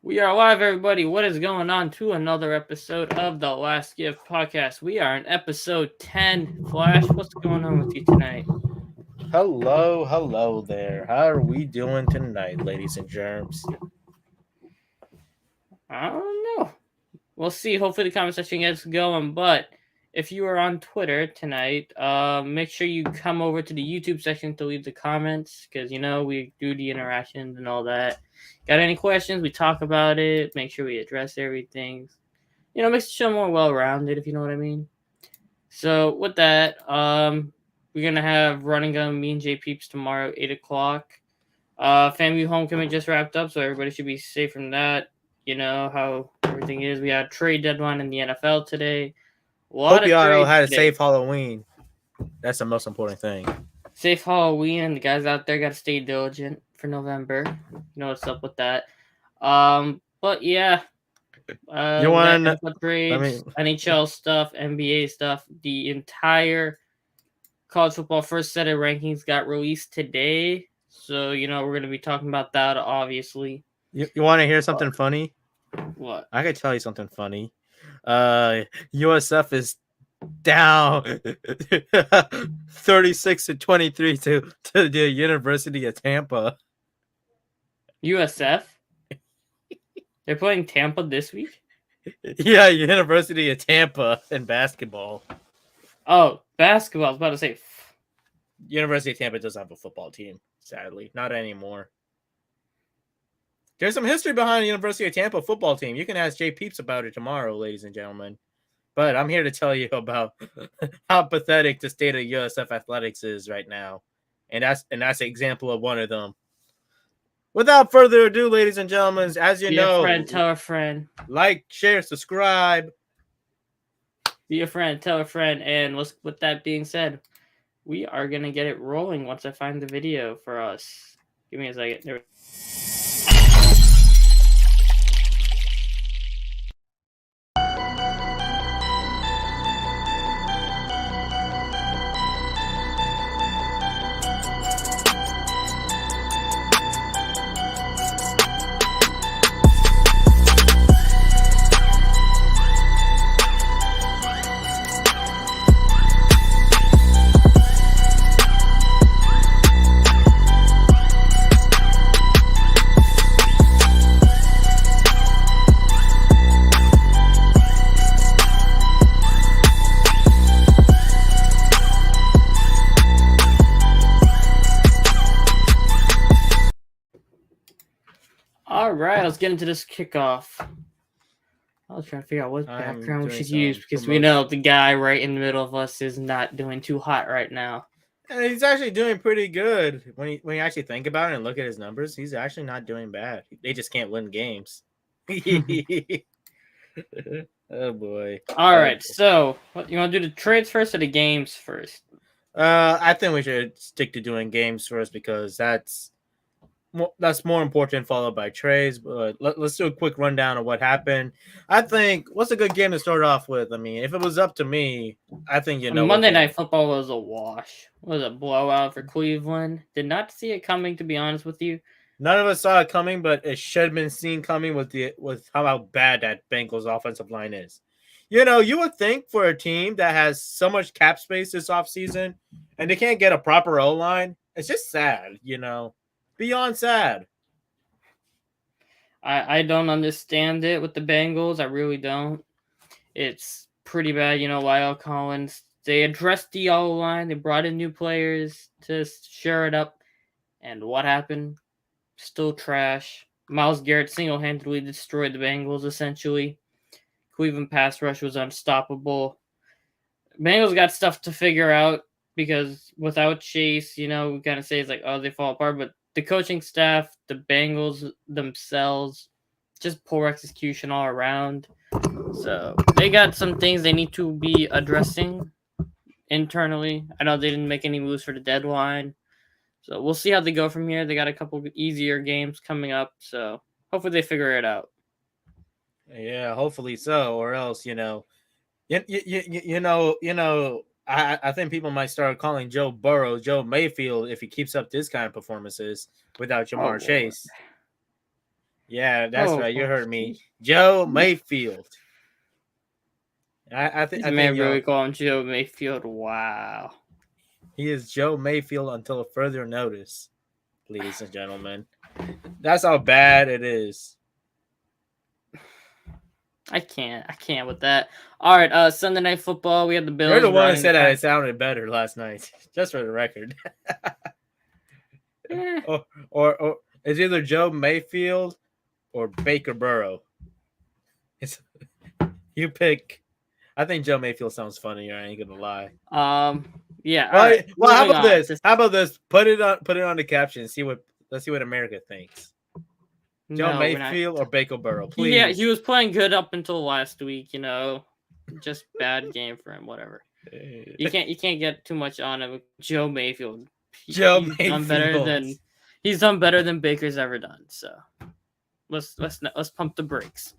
We are live, everybody. What is going on to another episode of the Last Gift podcast? We are in episode 10. Flash, what's going on with you tonight? Hello there. How are we doing tonight, ladies and germs? I don't know. We'll see. Hopefully, the comment section gets going. But if you are on Twitter tonight, make sure you come over to the YouTube section to leave the comments because we do the interactions and all that. Got any questions? We talk about it. Make sure we address everything. Makes the show more well-rounded, if you know what I mean. So with that, we're gonna have running gun me and J Peeps tomorrow, 8 o'clock. FAMU homecoming just wrapped up, so everybody should be safe from that. You know how everything is. We had a trade deadline in the NFL today. A lot Hope of y'all trades had a today. safe Halloween. That's the most important thing. Safe Halloween, and the guys out there got to stay diligent for November. You know what's up with that. But yeah, You we got want? NFL trades, NHL stuff, NBA stuff. The entire college football first set of rankings got released today. So, we're going to be talking about that, obviously. You want to hear something funny? What? I could tell you something funny. USF is down 36-23 to the University of Tampa. USF? They're playing Tampa this week? Yeah, University of Tampa in basketball. Oh, basketball. I was about to say. University of Tampa doesn't have a football team, sadly. Not anymore. There's some history behind the University of Tampa football team. You can ask Jay Peeps about it tomorrow, ladies and gentlemen. But I'm here to tell you about how pathetic the state of USF athletics is right now. And that's an example of one of them. Without further ado, ladies and gentlemen, as you know, be a friend, tell a friend. Like, share, subscribe. Be a friend, tell a friend. And with that being said, we are going to get it rolling once I find the video for us. Give me a second. There. All right, let's get into this kickoff. I was trying to figure out what background we should use because we know the guy right in the middle of us is not doing too hot right now. And he's actually doing pretty good when you actually think about it and look at his numbers. He's actually not doing bad. They just can't win games. Oh boy! All right, so what you want to do? The trades first or the games first? I think we should stick to doing games first because that's more important, followed by trades. But let's do a quick rundown of what happened. I think what's a good game to start off with? I mean, if it was up to me, I think Monday Night Football was a wash. It was a blowout for Cleveland. Did not see it coming, to be honest with you. None of us saw it coming, but it should have been seen coming with how bad that Bengals offensive line is. You would think for a team that has so much cap space this offseason and they can't get a proper O-line, it's just sad, beyond sad. I don't understand it with the Bengals. I really don't. It's pretty bad. Lyle Collins, they addressed the O-line. They brought in new players to shore it up. And what happened? Still trash. Myles Garrett single-handedly destroyed the Bengals, essentially. Cleveland pass rush was unstoppable. Bengals got stuff to figure out because without Chase, we kind of say it's like, oh, they fall apart. But the coaching staff, the Bengals themselves, just poor execution all around. So they got some things they need to be addressing internally. I know they didn't make any moves for the deadline. So we'll see how they go from here. They got a couple easier games coming up. So hopefully they figure it out. Yeah, hopefully so. Or else, I think people might start calling Joe Burrow Joe Mayfield if he keeps up this kind of performances without Jamar Chase. Yeah, that's right. You Oh, heard me. Joe Mayfield. I this think man really called him Joe Mayfield. Wow. he is Joe Mayfield until further notice, ladies and gentlemen. That's how bad it is. I can't with that. All right, Sunday Night Football. We had the You're Bills the one who riding the said that pack. it sounded better last night, just for the record. Eh, or it's either Joe Mayfield or Baker Burrow. It's you pick. I think Joe Mayfield sounds funnier. I ain't gonna lie. yeah. All Well, right, well, how moving about on. this? How about this? Put it on the caption. Let's see what America thinks. Joe No, we're not. Mayfield or Baker Burrow, Yeah, he please. was playing good up until last week. Just bad game for him. Whatever. You can't get too much on him. Joe Mayfield. Joe He's done better Mayfield. than Baker's ever done. So let's pump the brakes.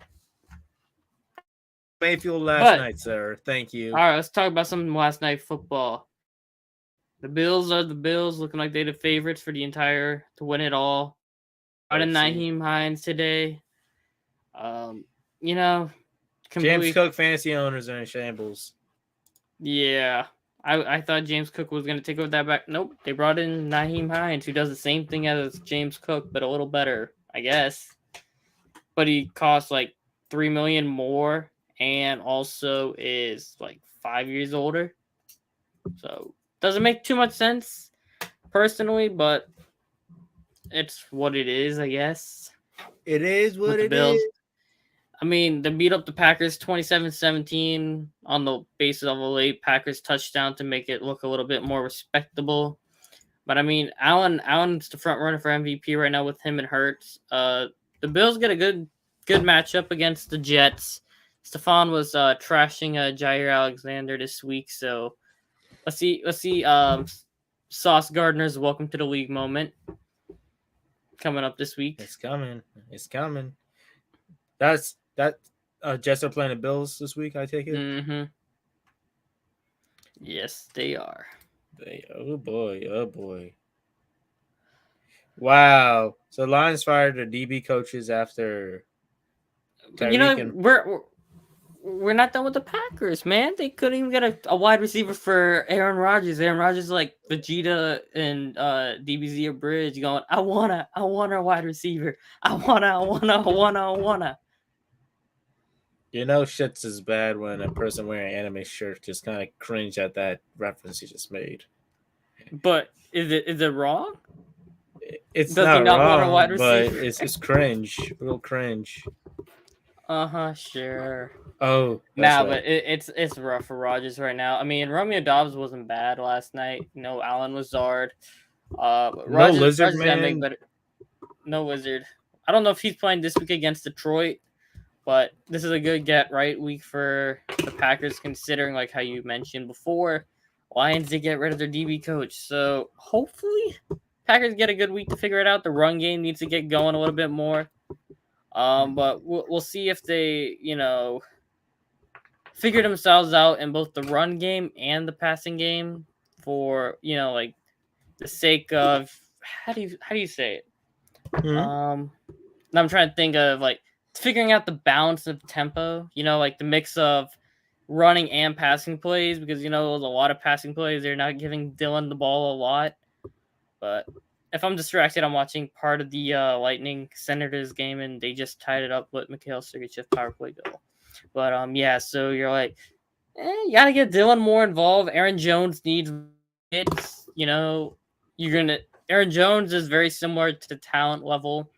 Mayfield last But night, sir. Thank all you. right, let's talk about some last night football. The Bills are the Bills, looking like they're the favorites to win it all. Out of Naheem Hines today. Um, you know, James completely. Cook fantasy owners are in shambles. Yeah, I thought James Cook was gonna take over that back. Nope, they brought in Naheem Hines, who does the same thing as James Cook, but a little better, I guess. But he costs like $3 million more, and also is like 5 years older. So doesn't make too much sense personally, but it's what it is, I guess. It is what With the it Bills. is. I mean, they beat up the Packers 27-17 on the basis of a late Packers touchdown to make it look a little bit more respectable. But I mean, Allen's the front runner for MVP right now with him and Hurts. The Bills get a good matchup against the Jets. Stephon was trashing Jair Alexander this week, so let's see. Sauce Gardner's welcome to the league moment coming up this week. It's coming. It's coming. That. Jets are playing the Bills this week. I take it. Mm-hmm. Yes, they are. Oh boy. Oh boy. Wow. So Lions fired their DB coaches after Tyreek we're not done with the Packers, man. They couldn't even get a wide receiver for Aaron Rodgers. Aaron Rodgers is like Vegeta and DBZ or Bridge going, I want a wide receiver. I wanna. Shit's as bad when a person wearing an anime shirt just kind of cringe at that reference you just made. But is it wrong? It's Does he not want a wide wrong, but receiver? it's cringe. Real cringe. Sure. Oh, that's right. But it's rough for Rodgers right now. I mean, Romeo Dobbs wasn't bad last night. No Allen Lazard. But No Lizard Rodgers gotta make Man. better. No Wizard. I don't know if he's playing this week against Detroit, but this is a good get right week for the Packers, considering like how you mentioned before, Lions did get rid of their DB coach. So hopefully Packers get a good week to figure it out. The run game needs to get going a little bit more. But we'll see if they, figure themselves out in both the run game and the passing game for, like the sake of how do you say it? I'm trying to think of like figuring out the balance of tempo, like the mix of running and passing plays, because there's a lot of passing plays. They're not giving Dylan the ball a lot. But if I'm distracted, I'm watching part of the Lightning Senators game, and they just tied it up with Mikhail Sergachev power play goal. But yeah, so you're like, you gotta get Dylan more involved. Aaron Jones needs hits. Aaron Jones is very similar to the talent level,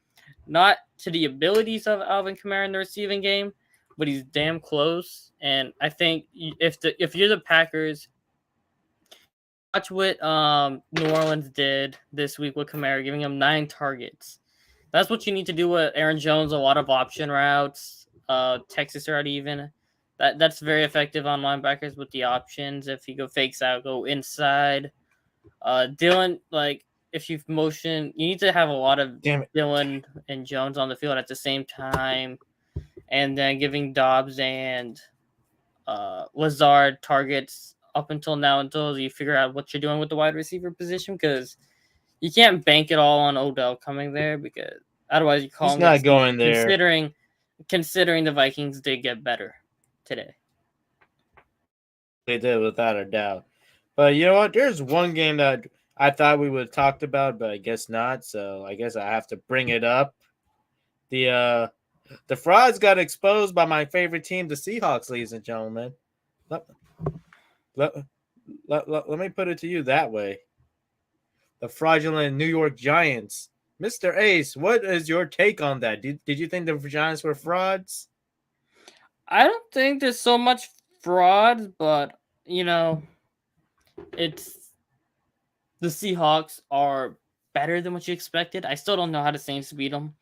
not to the abilities of Alvin Kamara in the receiving game, but he's damn close. And I think if you're the Packers, watch what New Orleans did this week with Kamara, giving him 9 targets. That's what you need to do with Aaron Jones. A lot of option routes. Texas route even. That's very effective on linebackers with the options. If you go fakes out, go inside. Dylan, like if you've motion, you need to have a lot of Dylan and Jones on the field at the same time, and then giving Dobbs and Lazard targets up until now, until you figure out what you're doing with the wide receiver position, because you can't bank it all on Odell coming there, because Otherwise, you're He's calling it not stealing, going there. considering the Vikings did get better today. They did, without a doubt. But you know what? There's one game that I thought we would have talked about, but I guess not. So I guess I have to bring it up. The frauds got exposed by my favorite team, the Seahawks, ladies and gentlemen. Let, let, let me put it to you that way. The fraudulent New York Giants. Mr. Ace, what is your take on that? Did you think the Giants were frauds? I don't think there's so much fraud, but it's the Seahawks are better than what you expected. I still don't know how the Saints beat them.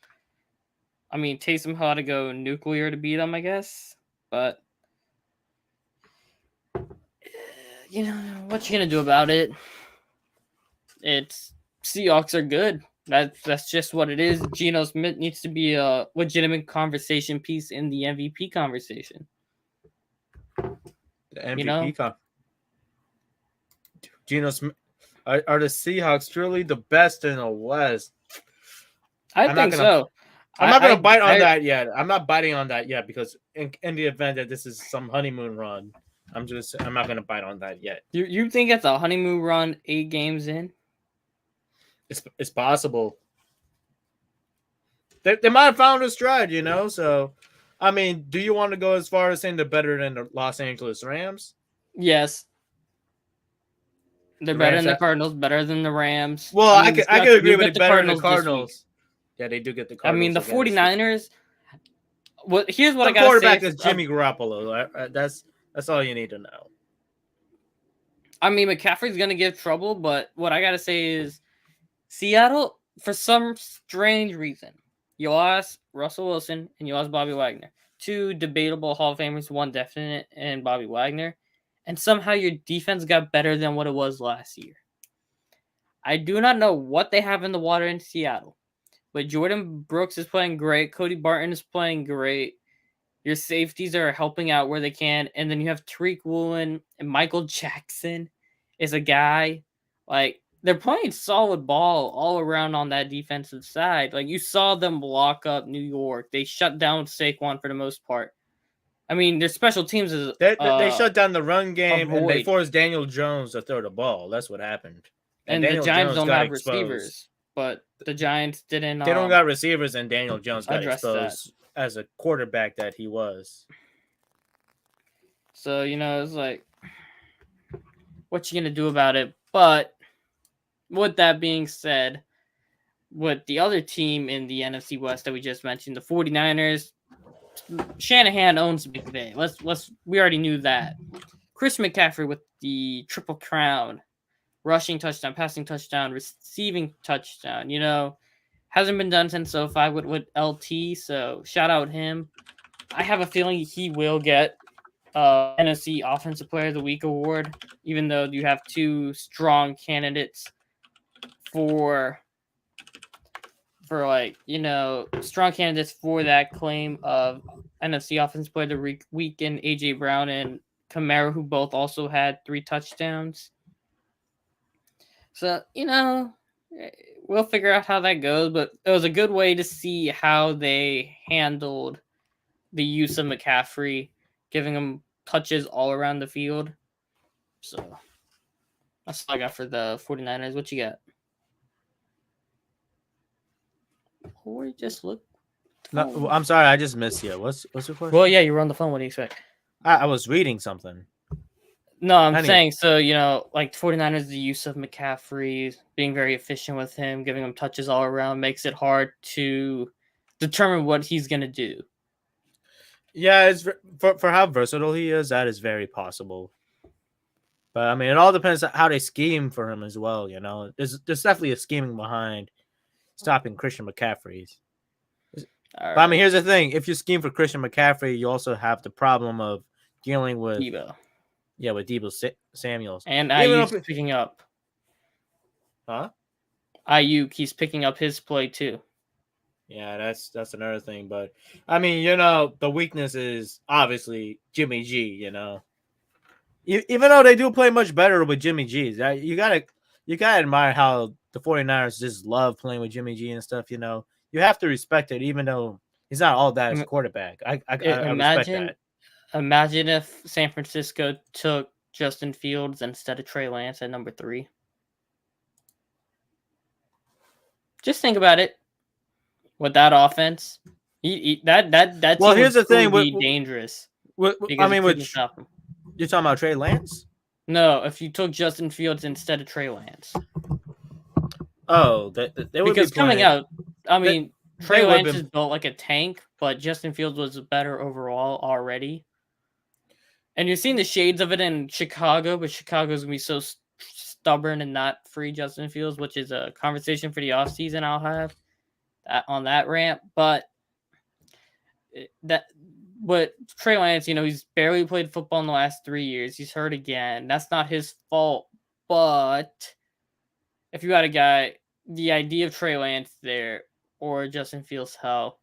I mean, Taysom had to go nuclear to beat them, I guess. But what you gonna do about it? It's Seahawks are good. That's just what it is. Geno Smith needs to be a legitimate conversation piece in the MVP conversation. The MVP Geno Smith. Are the Seahawks truly the best in the West? I think so. I'm not going to bite on that yet. I'm not biting on that yet because in the event that this is some honeymoon run, I'm not going to bite on that yet. You think it's a honeymoon run 8 games in? It's possible. They might have found a stride, so I mean, do you want to go as far as saying they're better than the Los Angeles Rams? Yes. They're better than the Cardinals, better than the Rams. Well, I could agree with it, better than the Cardinals. Yeah, they do get the Cardinals. I mean, the 49ers. Here's what I got to say. The quarterback is Jimmy Garoppolo. That's all you need to know. I mean, McCaffrey's going to give trouble, but what I got to say is Seattle, for some strange reason, you lost Russell Wilson and you lost Bobby Wagner. 2 debatable Hall of Famers, 1 definite, and Bobby Wagner. And somehow your defense got better than what it was last year. I do not know what they have in the water in Seattle, but Jordan Brooks is playing great. Cody Barton is playing great. Your safeties are helping out where they can. And then you have Tariq Woolen and Michael Jackson is a guy. Like, they're playing solid ball all around on that defensive side. Like, you saw them lock up New York. They shut down Saquon for the most part. I mean, their special teams is they shut down the run game and they forced Daniel Jones to throw the ball. That's what happened. And the Giants don't have receivers, but the Giants didn't. They don't got receivers, and Daniel Jones got exposed as a quarterback that he was. So it's like, what you gonna do about it? But with that being said, with the other team in the NFC West that we just mentioned, the 49ers. Shanahan owns McVay. We already knew that. Chris McCaffrey with the triple crown, rushing touchdown, passing touchdown, receiving touchdown. Hasn't been done since 05 with LT. So shout out him. I have a feeling he will get NFC Offensive Player of the Week award, even though you have 2 strong candidates for strong candidates for that claim of NFC Offensive Player of the Week in A.J. Brown and Kamara, who both also had 3 touchdowns. So, we'll figure out how that goes, but it was a good way to see how they handled the use of McCaffrey, giving him touches all around the field. So, that's all I got for the 49ers. What you got? Or just look. No, I'm sorry, I just missed you. What's your question? Well, yeah, you were on the phone. What do you expect? I was reading something. No, I'm saying, so, like 49ers, the use of McCaffrey, being very efficient with him, giving him touches all around, makes it hard to determine what he's going to do. Yeah, it's for how versatile he is, that is very possible. But, I mean, it all depends on how they scheme for him as well, There's definitely a scheming behind stopping Christian McCaffrey. Right. But I mean, here's the thing: if you scheme for Christian McCaffrey, you also have the problem of dealing with Debo. Yeah, with Debo Samuels and Ayuk's picking up. Huh? Ayuk, he's picking up his play too. Yeah, that's another thing. But I mean, the weakness is obviously Jimmy G. Even though they do play much better with Jimmy G, you gotta admire how the 49ers just love playing with Jimmy G and stuff. you have to respect it, even though he's not all that as a Im- quarterback. I respect that. Imagine if San Francisco took Justin Fields instead of Trey Lance at number 3. Just think about it. With that offense, that Well, team here's would the truly thing. be dangerous I because it mean, couldn't stop him. you're talking about Trey Lance. No, if you took Justin Fields instead of Trey Lance, Oh, they would be because coming playing. out, I That mean, they Trey would Lance have is been. built like a tank, but Justin Fields was better overall already. And you're seeing the shades of it in Chicago, but Chicago's gonna be so stubborn and not free Justin Fields, which is a conversation for the offseason I'll have on that rant. But that but Trey Lance, he's barely played football in the last 3 years. He's hurt again. That's not his fault. But if you got a guy, the idea of Trey Lance there or Justin Fields, hell,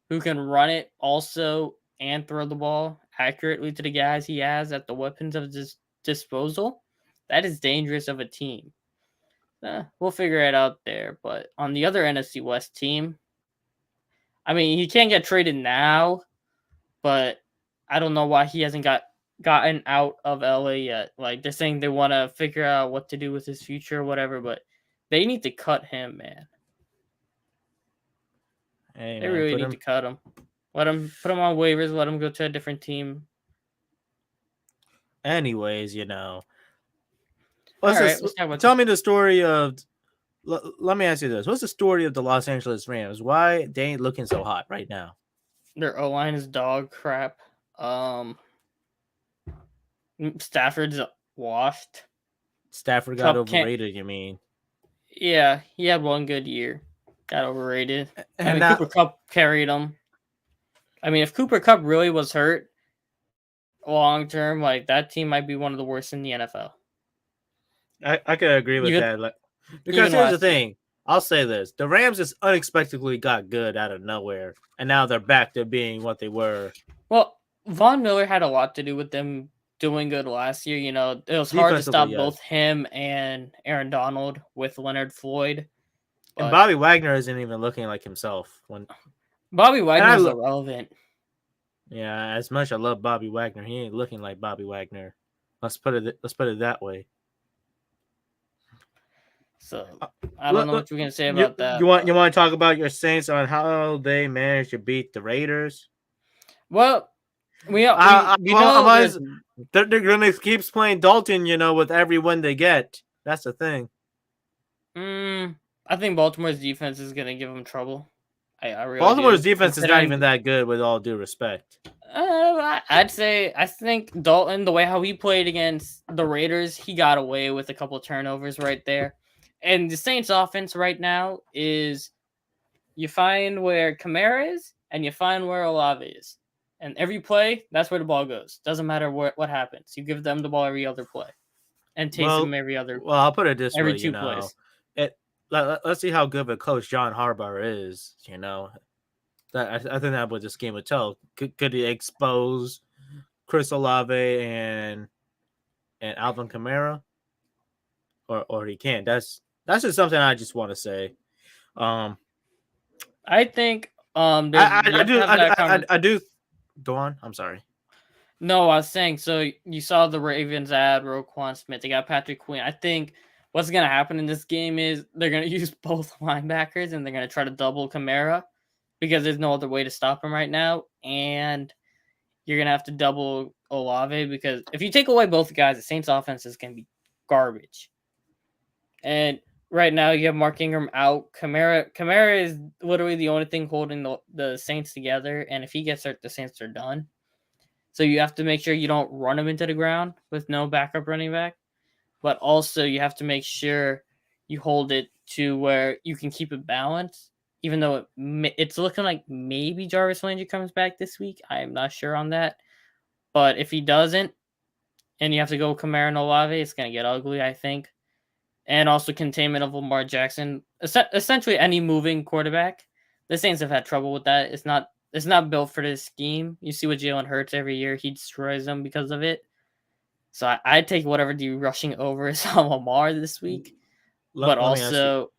who can run it also and throw the ball accurately to the guys he has at the weapons of his disposal, that is dangerous of a team. We'll figure it out there. But on the other NFC West team, I mean, he can't get traded now, but I don't know why he hasn't gotten out of LA yet. Like, they're saying they want to figure out what to do with his future or whatever, but they need to cut him, man. Hey They man, really need to cut him. Put him on waivers. Let him go to a different team. Anyways, All right, let's talk about tell me the story of. Let me ask you this: what's the story of the Los Angeles Rams? Why they ain't looking so hot right now? their O line is dog crap. Stafford's washed. Stafford got overrated. You mean? Yeah, he had one good year. Got overrated. And Cooper Kupp carried him. I mean, if Cooper Kupp really was hurt long term, like, that team might be one of the worst in the NFL. I could agree with that. Because here's the thing. I'll say this. The Rams just unexpectedly got good out of nowhere. And now they're back to being what they were. Well, Von Miller had a lot to do with them doing good last year. It was hard to stop both him and Aaron Donald with Leonard Floyd. And Bobby Wagner isn't even looking like himself. Bobby Wagner's irrelevant. Yeah, as much as I love Bobby Wagner, he ain't looking like Bobby Wagner. Let's put it that way. So I don't know what you're gonna say about that. You want to talk about your Saints on how they managed to beat the Raiders? Well, they're gonna keep playing Dalton, with every win they get. That's the thing. I think Baltimore's defense is gonna give them trouble. Baltimore's defense is not even that good, with all due respect. I think Dalton, the way how he played against the Raiders, he got away with a couple turnovers right there. And the Saints offense right now is, you find where Kamara is and you find where Olave is. And every play, that's where the ball goes. Doesn't matter what happens. You give them the ball every other play. And Taysom every other. Well, I'll put it this every way, 2 plays. Let's see how good of a coach John Harbaugh is. I think that what this game would tell. Could he expose Chris Olave and Alvin Kamara, or he can't? That's just something I just want to say. I think I do. Go on. I'm sorry. No, I was saying, so you saw the Ravens add Roquan Smith. They got Patrick Quinn. I think what's going to happen in this game is they're going to use both linebackers and they're going to try to double Kamara because there's no other way to stop him right now. And you're going to have to double Olave because if you take away both guys, the Saints offense is going to be garbage. And right now you have Mark Ingram out. Kamara is literally the only thing holding the Saints together. And if he gets hurt, the Saints are done. So you have to make sure you don't run him into the ground with no backup running back. But also you have to make sure you hold it to where you can keep it balanced. Even though it's looking like maybe Jarvis Landry comes back this week. I am not sure on that. But if he doesn't, and you have to go Kamara and Olave, it's going to get ugly, I think. And also containment of Lamar Jackson. Essentially any moving quarterback. The Saints have had trouble with that. It's not built for this scheme. You see what Jalen Hurts every year. He destroys them because of it. So I'd take whatever the rushing over is on Lamar this week. But also,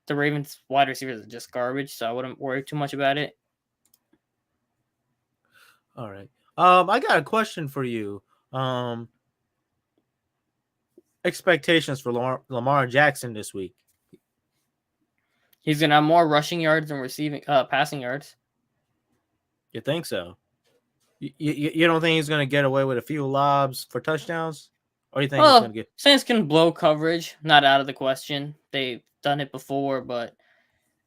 the Ravens wide receivers are just garbage, so I wouldn't worry too much about it. All right. I got a question for you. Expectations for Lamar Jackson this week. He's gonna have more rushing yards and passing yards. You think so? You don't think he's going to get away with a few lobs for touchdowns? Or you think he's going Well, to get... Saints can blow coverage, not out of the question. They've done it before, but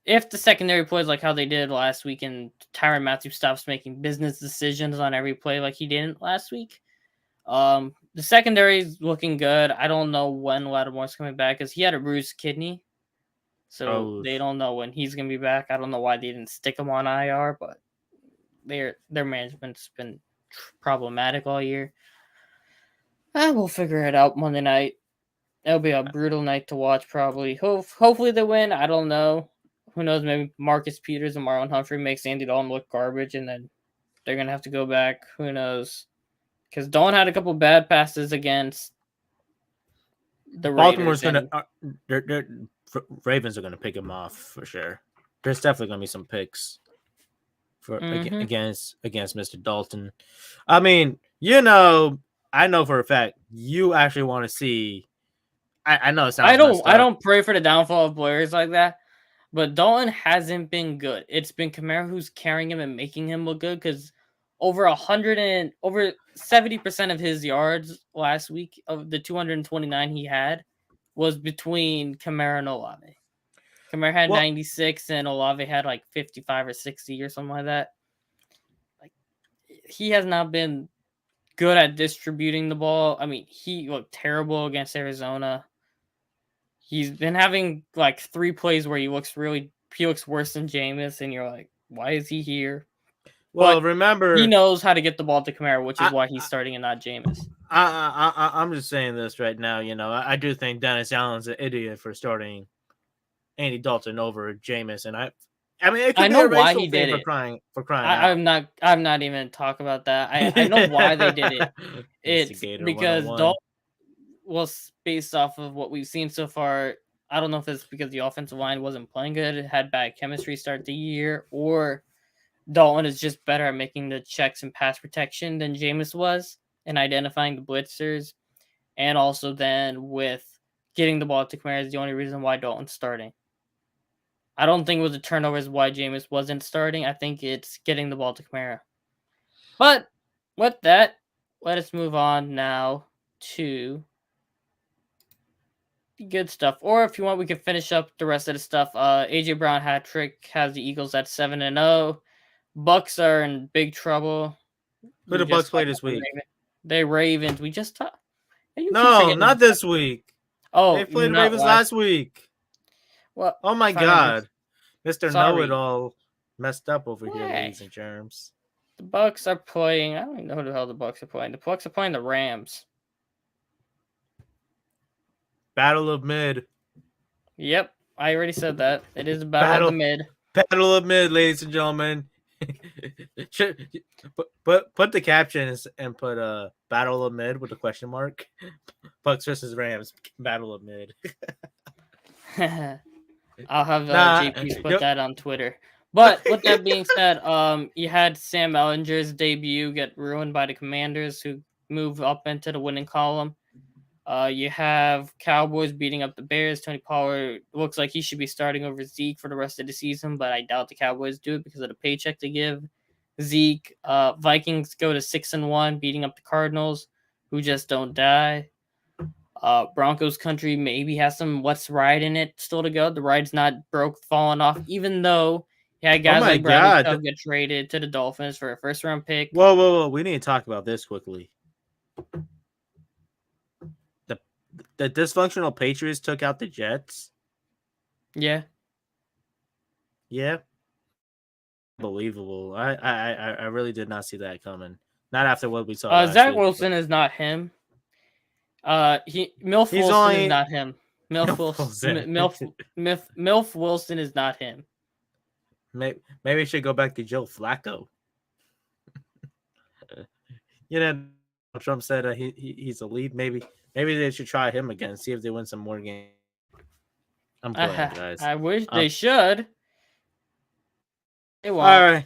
if the secondary plays like how they did last week and Tyrann Matthew stops making business decisions on every play like he didn't last week, the secondary is looking good. I don't know when Lattimore's coming back because he had a bruised kidney. So they don't know when he's going to be back. I don't know why they didn't stick him on IR, but their management's been problematic all year. We'll figure it out Monday night. It'll be a brutal night to watch, probably. Hopefully they win. I don't know. Who knows? Maybe Marcus Peters and Marlon Humphrey makes Andy Dalton look garbage, and then they're going to have to go back. Who knows? Because Dalton had a couple bad passes against the Baltimore's Raiders. Ravens are going to pick him off for sure. There's definitely going to be some picks for against Mr. Dalton. I mean, I know for a fact you actually want to see. I know it sounds. I don't pray for the downfall of players like that, but Dalton hasn't been good. It's been Kamara who's carrying him and making him look good because over 70% of his yards last week of the 229 he had was between Kamara and Olave. Kamara had 96 and Olave had like 55 or 60 or something like that. Like he has not been good at distributing the ball. I mean, he looked terrible against Arizona. He's been having like 3 plays where he looks worse than Jameis, and you're like, why is he here? Well, but remember, he knows how to get the ball to Kamara, which is why he's starting and not Jameis. I'm just saying this right now. I do think Dennis Allen's an idiot for starting Andy Dalton over Jameis, and I mean, it could I be know a why racial he thing did for it. crying out. I'm not even talk about that. I know why they did it. It's Instigator because 101. Dalton was based off of what we've seen so far. I don't know if it's because the offensive line wasn't playing good, it had bad chemistry start the year, or Dalton is just better at making the checks and pass protection than Jameis was and identifying the blitzers. And also then with getting the ball to Kamara is the only reason why Dalton's starting. I don't think it was the turnovers why Jameis wasn't starting. I think it's getting the ball to Kamara. But with that, let us move on now to good stuff. Or if you want, we can finish up the rest of the stuff. AJ Brown hat trick has the Eagles at 7-0. Bucks are in big trouble. Who the Bucks play this week? They Ravens. We just talked. No, not this week. Oh, they played the Ravens last week. Well, oh my God, Mr. Know-It-All messed up over here, ladies and germs. The Bucks are playing. I don't even know who the hell the Bucks are playing. The Bucks are playing the Rams. Battle of Mid. Yep, I already said that. It is a battle of the mid. Battle of Mid, ladies and gentlemen. put the captions and put Battle of Mid with a question mark. Bucks versus Rams. Battle of Mid. I'll have JP put that on Twitter. But with that being said, you had Sam Ellinger's debut get ruined by the Commanders, who move up into the winning column. You have Cowboys beating up the Bears. Tony Pollard looks like he should be starting over Zeke for the rest of the season, but I doubt the Cowboys do it because of the paycheck they give Zeke. Vikings go to 6-1, beating up the Cardinals, who just don't die. Broncos country maybe has some what's ride in it still to go. The ride's not falling off, even though guys like Bradley Chubb get traded to the Dolphins for a first-round pick. Whoa. We need to talk about this quickly. The dysfunctional Patriots took out the Jets. Yeah. Unbelievable. I really did not see that coming. Not after what we saw. Zach Wilson is not him. Milf Wilson is not him. Milf Wilson is not him. Maybe we should go back to Joe Flacco. Trump said he's a lead. Maybe they should try him again. See if they win some more games. I'm playing, guys. I wish Um, they should. They all won't. right.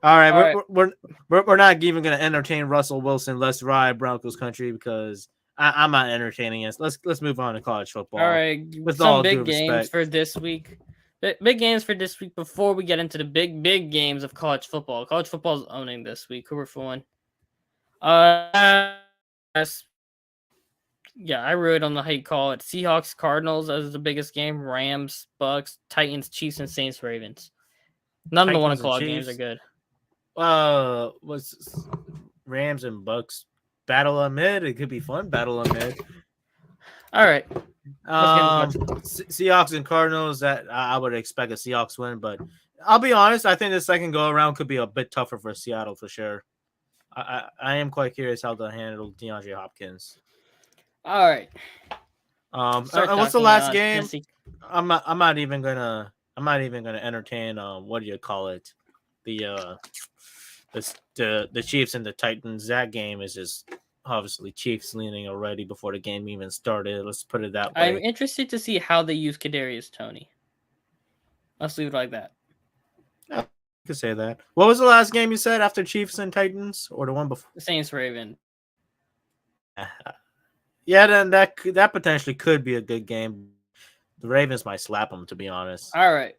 All right, All right. we're not even gonna entertain Russell Wilson. Let's ride Broncos country because I'm not entertaining it. Let's move on to college All football. right. With Some all due big games respect, for this week. Big games for this week before we get into the big games of college football. College football is owning this week. Who we're fooling? Yes. Yeah, I really don't know how you call it. Seahawks, Cardinals as the biggest game. Rams, Bucks, Titans, Chiefs, and Saints, Ravens. None of the one Titans and o'clock games are Chiefs. good. Was Rams and Bucks battle amid? It could be fun. Battle amid. All right. Let's get Seahawks and Cardinals. That I would expect a Seahawks win, but I'll be honest. I think the second go around could be a bit tougher for Seattle for sure. I am quite curious how they'll handle DeAndre Hopkins. All right. And what's the last game? Tennessee. I'm not even gonna entertain. What do you call it? The Chiefs and the Titans. That game is just obviously Chiefs leaning already before the game even started. Let's put it that way. I'm interested to see how they use Kadarius Toney. Let's leave it like that. I could say that. What was the last game you said after Chiefs and Titans, or the one before? The Saints Raven. Yeah, then that potentially could be a good game. The Ravens might slap them, to be honest. All right.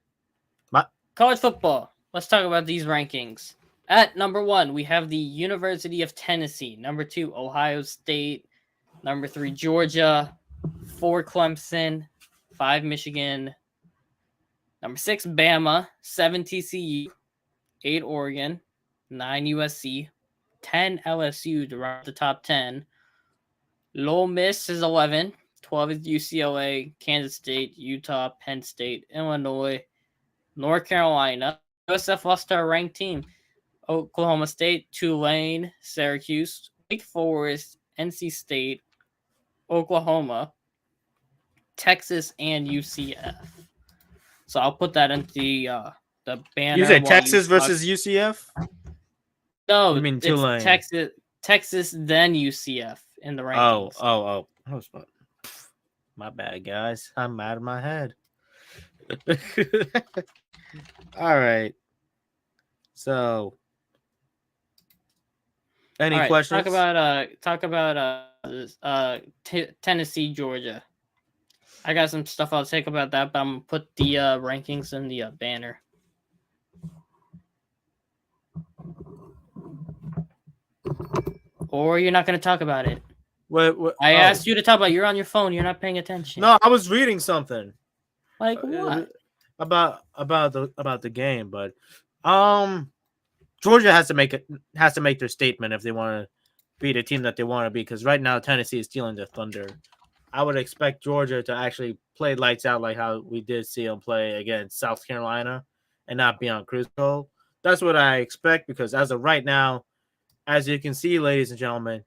College football. Let's talk about these rankings. At number 1, we have the University of Tennessee. Number 2, Ohio State. Number 3, Georgia. 4, Clemson. 5, Michigan. Number 6, Bama. 7, TCU. 8, Oregon. 9, USC. 10, LSU to round the top 10. Ole Miss is 11. 12 is UCLA, Kansas State, Utah, Penn State, Illinois, North Carolina. USF lost to a ranked team. Oklahoma State, Tulane, Syracuse, Wake Forest, NC State, Oklahoma, Texas, and UCF. So I'll put that into the banner. You said Texas versus UCF? No, I mean Tulane. Texas, then UCF in the rankings. Oh. My bad, guys. I'm out of my head. All right. So, any questions? Talk about Tennessee, Georgia. I got some stuff I'll take about that, but I'm gonna put the rankings in the banner. Or you're not gonna talk about it. What? I asked you to talk about. You're on your phone. You're not paying attention. No, I was reading something. Like what? About the game, but Georgia has to make their statement if they want to be the team that they want to be. Because right now Tennessee is stealing the thunder. I would expect Georgia to actually play lights out like how we did see them play against South Carolina, and not be on cruise control. That's what I expect because as of right now, as you can see, ladies and gentlemen,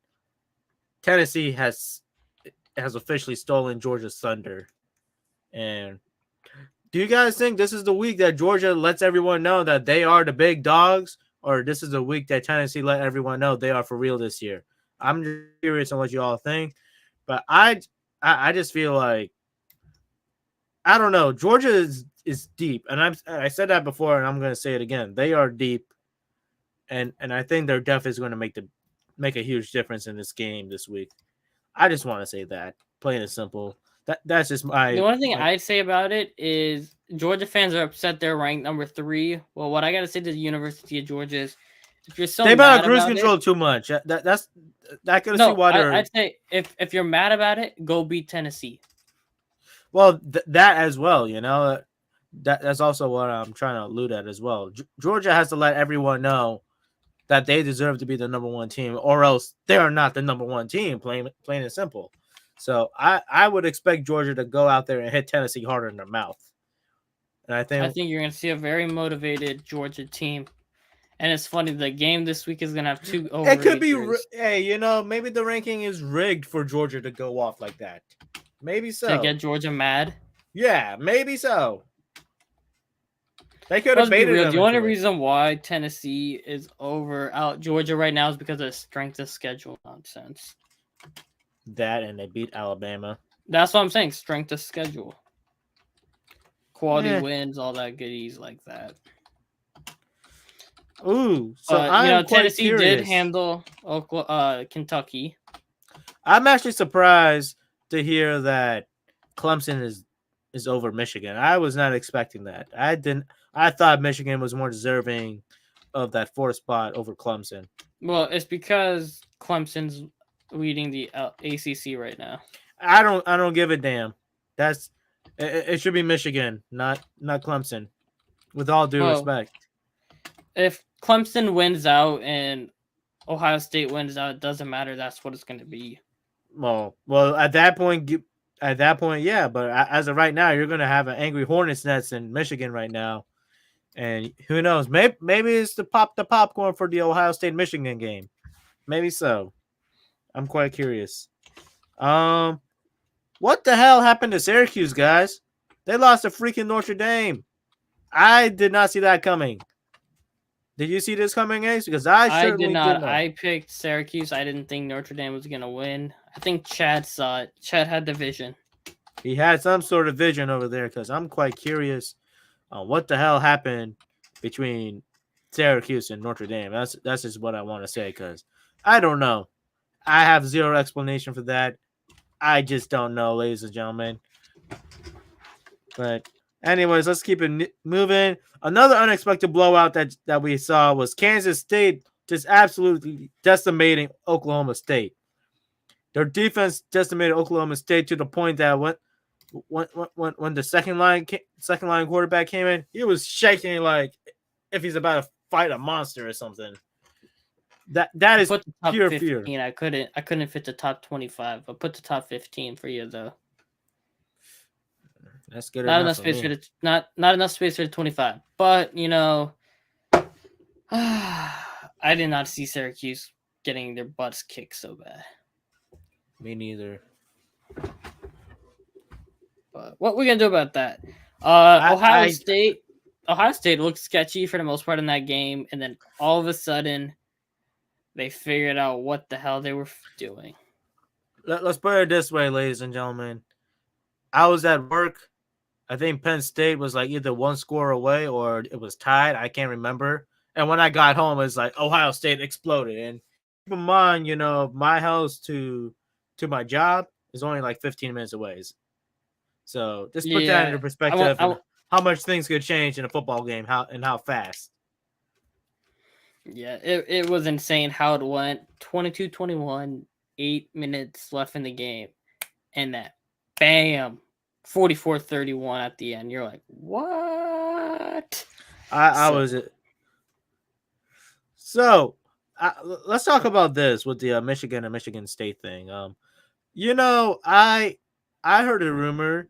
Tennessee has officially stolen Georgia's thunder. And do you guys think this is the week that Georgia lets everyone know that they are the big dogs, or this is the week that Tennessee let everyone know they are for real this year? I'm just curious on what you all think, but I just feel like I don't know. Georgia is deep, and I said that before, and I'm going to say it again. They are deep, and I think they're definitely going to make a huge difference in this game this week. I just want to say that, plain and simple. That's just my. The only thing I'd say about it is Georgia fans are upset they're ranked number 3. Well, what I got to say to the University of Georgia is, if you're so they mad about cruise about control it, too much. That's I can no, see why they're. I'd say if you're mad about it, go beat Tennessee. Well, that as well, you know, that's also what I'm trying to allude at as well. Georgia has to let everyone know that they deserve to be the number 1 team, or else they are not the number 1 team. Plain and simple. So I would expect Georgia to go out there and hit Tennessee harder in their mouth. And I think you're going to see a very motivated Georgia team. And it's funny, the game this week is going to have 2 overrated. It could be, hey, you know, maybe the ranking is rigged for Georgia to go off like that. Maybe so. To get Georgia mad? Yeah, maybe so. They could have baited them. The only reason why Tennessee is out Georgia right now is because of strength of schedule nonsense. That, and they beat Alabama. That's what I'm saying, strength of schedule. quality Eh. wins, all that goodies like that. Ooh, so But I am quite Tennessee did curious. handle Kentucky. I'm actually surprised to hear that Clemson is over Michigan. I was not expecting that. I didn't. I thought Michigan was more deserving of that fourth spot over Clemson. Well, it's because Clemson's leading the ACC right now. I don't give a damn. That's it should be Michigan, not Clemson. With all due Well, respect. if Clemson wins out and Ohio State wins out, it doesn't matter. That's what it's going to be. Well, at that point, yeah. But as of right now, you're gonna have an angry Hornets nest in Michigan right now, and who knows? Maybe it's the popcorn for the Ohio State Michigan game. Maybe so. I'm quite curious. What the hell happened to Syracuse, guys? They lost to freaking Notre Dame. I did not see that coming. Did you see this coming, Ace? Because I I did certainly did not. not. I picked Syracuse. I didn't think Notre Dame was going to win. I think Chad saw it. Chad had the vision. He had some sort of vision over there because I'm quite curious on what the hell happened between Syracuse and Notre Dame. That's just what I want to say because I don't know. I have zero explanation for that. I just don't know, ladies and gentlemen. But anyways, let's keep it moving. Another unexpected blowout that we saw was Kansas State just absolutely decimating Oklahoma State. Their defense decimated Oklahoma State to the point that when the second line quarterback came in, he was shaking like if he's about to fight a monster or something. That is put the top pure 15. fear. I couldn't fit the top 25. I put the top 15 for you though. That's good Not enough enough for space me. for the not enough space for the 25. But I did not see Syracuse getting their butts kicked so bad. Me neither. But what we gonna do about that? I Ohio State looked sketchy for the most part in that game, and then all of a sudden, they figured out what the hell they were doing. Let's put it this way, ladies and gentlemen. I was at work. I think Penn State was like either one score away or it was tied. I can't remember. And when I got home, it was like Ohio State exploded. And keep in mind, my house to my job is only like 15 minutes away. So just put that into Yeah, perspective and how much things could change in a football game, how fast. Yeah, it was insane how it went. 22-21, 8 minutes left in the game. And that, bam, 44-31 at the end. You're like, what? I was it. So let's talk about this with the Michigan and Michigan State thing. I heard a rumor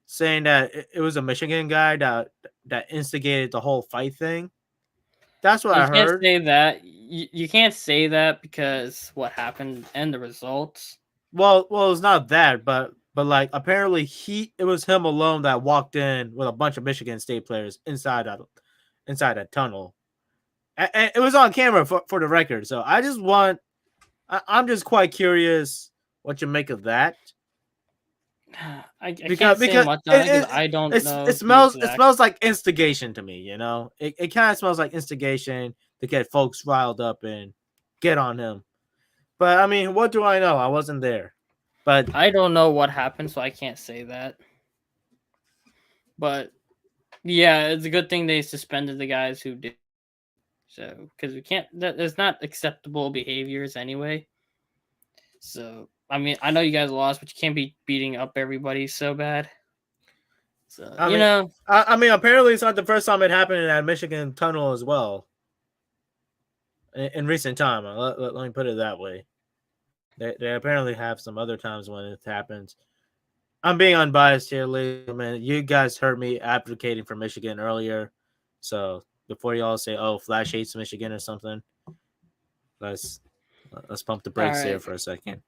saying that it was a Michigan guy that instigated the whole fight thing. That's what You I can't heard. say that. You can't say that because what happened and the results. Well, it's not that, but like apparently it was him alone that walked in with a bunch of Michigan State players inside that tunnel. And it was on camera for the record. So I'm just quite curious what you make of that. I can't say much on it because I don't know. It smells like instigation to me. It kind of smells like instigation to get folks riled up and get on him. But I mean, what do I know? I wasn't there. But I don't know what happened, so I can't say that. But yeah, it's a good thing they suspended the guys who did. So because we can't, that's not acceptable behaviors anyway. So I mean, I know you guys lost, but you can't be beating up everybody so bad. So I mean, apparently it's not the first time it happened in that Michigan tunnel as well. In recent time, let me put it that way. They apparently have some other times when it happens. I'm being unbiased here, ladies and gentlemen. You guys heard me advocating for Michigan earlier, so before y'all say, "Oh, Flash hates Michigan" or something, let's pump the brakes there for a second.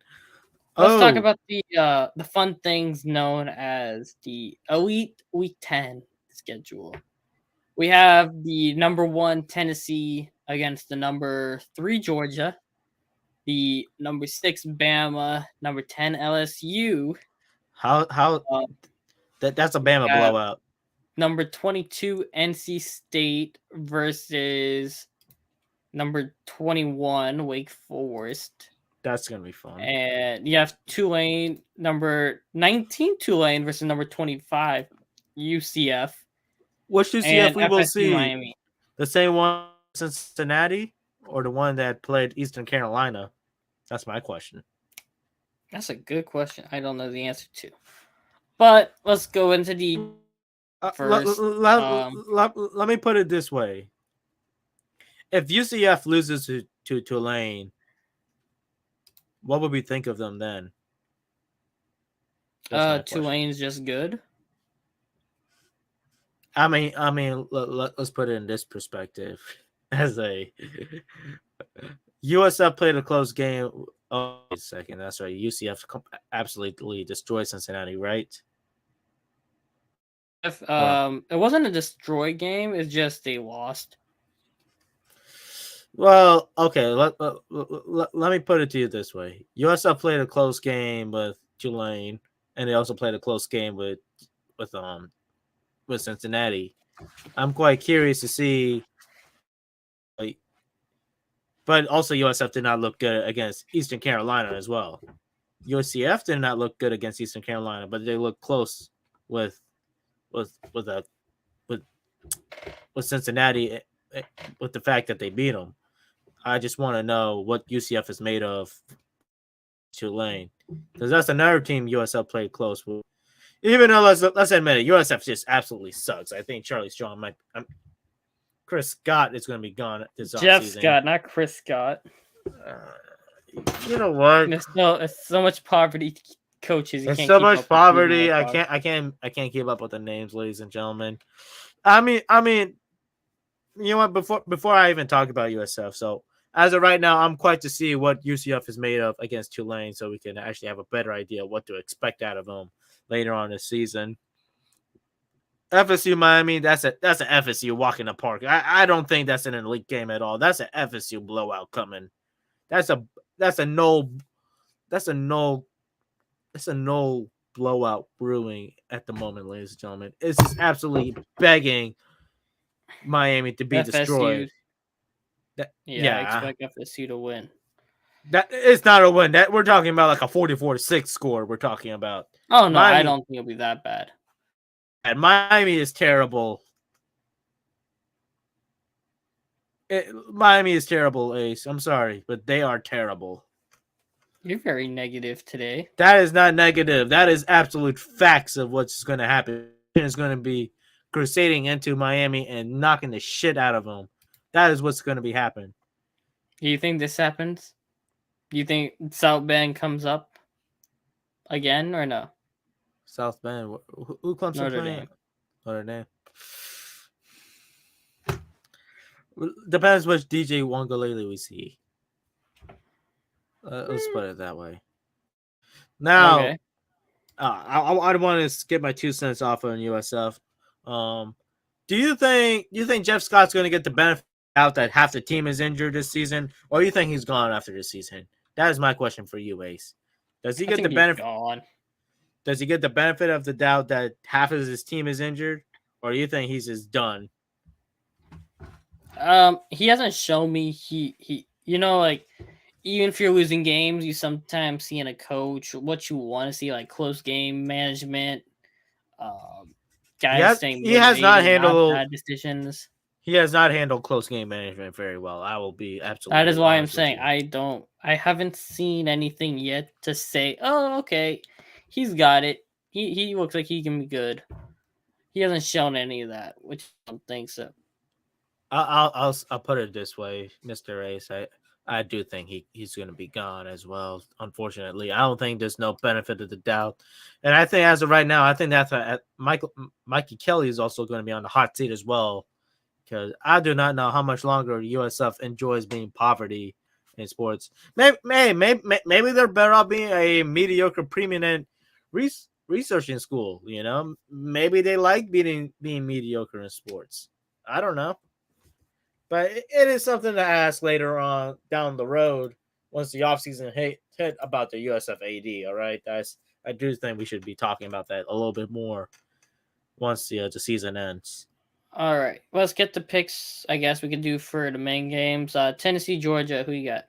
Let's talk about the fun things known as the Elite Week 10 schedule. We have the number 1 Tennessee against the number 3 Georgia, the number 6 Bama, number 10 LSU. How that's a Bama blowout. number 22 NC State versus number 21 Wake Forest. That's gonna be fun. And you have Tulane, number 19 Tulane versus number 25 UCF. Which UCF And we will FSU see? Miami. The same one Cincinnati or the one that played Eastern Carolina? That's my question. That's a good question. I don't know the answer to. But let's go into the first. Let me put it this way: if UCF loses to Tulane, what would we think of them then? Tulane's just good. I mean, let's put it in this perspective. As a USF played a close game. Oh, wait a second, that's right. UCF absolutely destroyed Cincinnati, right? If it wasn't a destroy game, it's just they lost. Well, okay. Let me put it to you this way: USF played a close game with Tulane, and they also played a close game with Cincinnati. I'm quite curious to see. Like, but also USF did not look good against Eastern Carolina as well. UCF did not look good against Eastern Carolina, but they looked close with with with a with with Cincinnati with the fact that they beat them. I just want to know what UCF is made of Tulane, because that's another team USF played close with. Even though let's admit it, USF just absolutely sucks. I think Charlie Strong might. Chris Scott is going to be gone this Jeff offseason. Scott, not Chris Scott. You know what? It's so much poverty coaches. There's so much poverty. I can't keep up with the names, ladies and gentlemen. I mean, you know what? Before I even talk about USF, so as of right now, I'm quite to see what UCF is made of against Tulane, so we can actually have a better idea of what to expect out of them later on this season. FSU Miami, that's an FSU walk in the park. I don't think that's an elite game at all. That's an FSU blowout coming. That's a no blowout brewing at the moment, ladies and gentlemen. It's just absolutely begging Miami to be FSU, destroyed. I expect FSU to win. That it's not a win. That we're talking about like a 44-6 score. We're talking about. Oh no, Miami, I don't think it'll be that bad. And Miami is terrible. Miami is terrible, Ace. I'm sorry, but they are terrible. You're very negative today. That is not negative. That is absolute facts of what's going to happen. It's going to be crusading into Miami and knocking the shit out of them. That is what's going to be happening. Do you think this happens? Do you think South Bend comes up again or no? South Bend. Who comes to play? Notre Dame. Depends which DJ Wangalele we see. Let's put it that way. Now, okay. I want to skip my 2 cents off on USF. Do you think Jeff Scott's going to get the benefit out that half the team is injured this season, or do you think he's gone after this season? That is my question for you, Ace. Does he get the benefit? Does he get the benefit of the doubt that half of his team is injured, or do you think he's just done? He hasn't shown me he like even if you're losing games, you sometimes see in a coach what you want to see, like close game management. Guys staying he has not handled bad decisions. He has not handled close game management very well. I will be absolutely. That is why I'm saying I haven't seen anything yet to say, oh, okay, he's got it. He looks like he can be good. He hasn't shown any of that, which I don't think so. I'll put it this way, Mr. Ace. I do think he's going to be gone as well. Unfortunately, I don't think there's no benefit of the doubt, and I think as of right now, I think that's Mikey Kelly is also going to be on the hot seat as well, because I do not know how much longer USF enjoys being poverty in sports. Maybe they're better off being a mediocre, preeminent researching school. You know, maybe they like being mediocre in sports. I don't know. But it is something to ask later on down the road once the offseason hit about the USF AD, all right? I do think we should be talking about that a little bit more once the season ends. All right, let's get the picks. I guess we could do for the main games. Tennessee, Georgia. Who you got?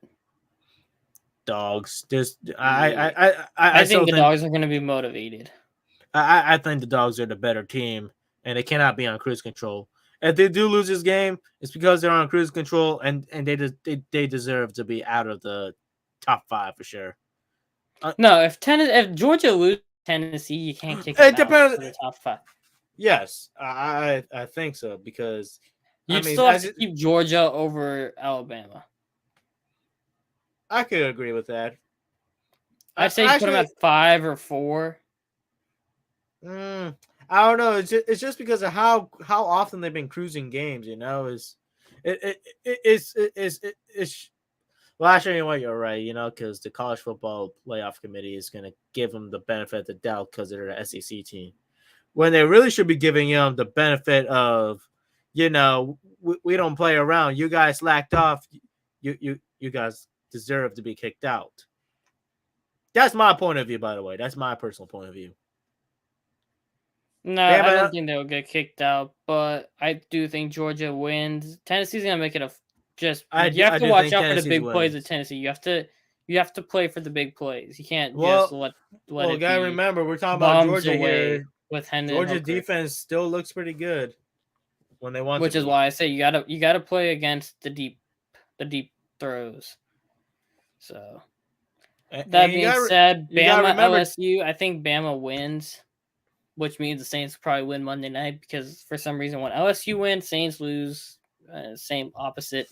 Dogs. Yeah, I I think still the think dogs are going to be motivated. I think the Dogs are the better team, and they cannot be on cruise control. If they do lose this game, it's because they're on cruise control, and they deserve to be out of the top 5 for sure. No, if Georgia loses Tennessee, you can't kick them It out depends. of the top 5. Yes, I think so because I You'd mean still have to keep Georgia over Alabama. I could agree with that. I'd say put them at 5 or 4. I don't know. It's just because of how often they've been cruising games. You know, it's well, actually, you know what, you're right. You know, because the college football playoff committee is going to give them the benefit of the doubt because they're the SEC team, when they really should be giving them the benefit of, you know, we don't play around. You guys slacked off. You guys deserve to be kicked out. That's my point of view, by the way. That's my personal point of view. No, I don't think they'll get kicked out, but I do think Georgia wins. Tennessee's gonna make it you have to watch out for the big plays of Tennessee. You have to play for the big plays. You can't just let it gotta be. Remember, we're talking about Georgia away here. With Hendon Georgia defense still looks pretty good when they want. Which is why I say you gotta play against the deep throws. So that being said, Bama LSU. I think Bama wins, which means the Saints probably win Monday night because for some reason when LSU wins, Saints lose. Same opposite.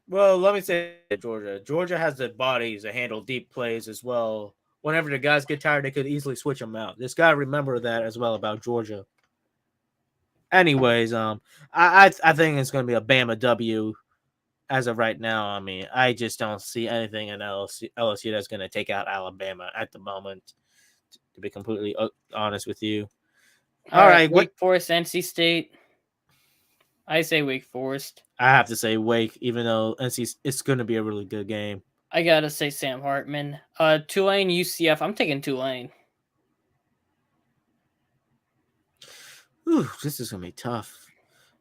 Well, let me say Georgia has the bodies to handle deep plays as well. Whenever the guys get tired, they could easily switch them out. Just gotta remember that as well about Georgia. Anyways, I think it's gonna be a Bama W as of right now. I mean, I just don't see anything in LSU that's gonna take out Alabama at the moment. To be completely honest with you. All right, Wake Forest, NC State. I say Wake Forest. I have to say Wake, even though it's going to be a really good game. I gotta say Sam Hartman. Tulane, UCF. I'm taking Tulane. Ooh, this is gonna be tough.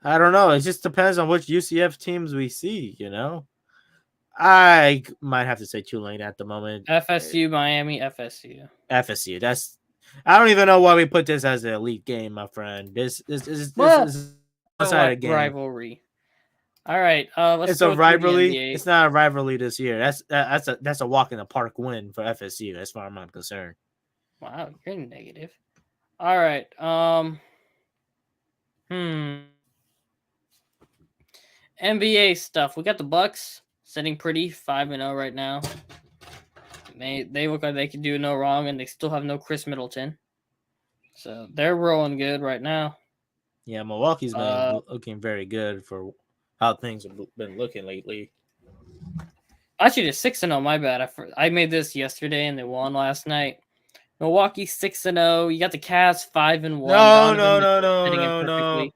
I don't know. It just depends on which UCF teams we see. You know, I might have to say Tulane at the moment. FSU, Miami, FSU. FSU. I don't even know why we put this as an elite game, my friend. This is one-sided game. Rivalry. All right, let's. It's a rivalry. It's not a rivalry this year. That's a walk in the park win for FSU, as far as I'm concerned. Wow, you're negative. All right. NBA stuff. We got the Bucks sitting pretty 5-0 right now. They look like they can do no wrong, and they still have no Chris Middleton. So they're rolling good right now. Yeah, Milwaukee's been looking very good for how things have been looking lately. Actually, they're 6-0. My bad. I made this yesterday, and they won last night. Milwaukee 6-0. You got the Cavs 5-1.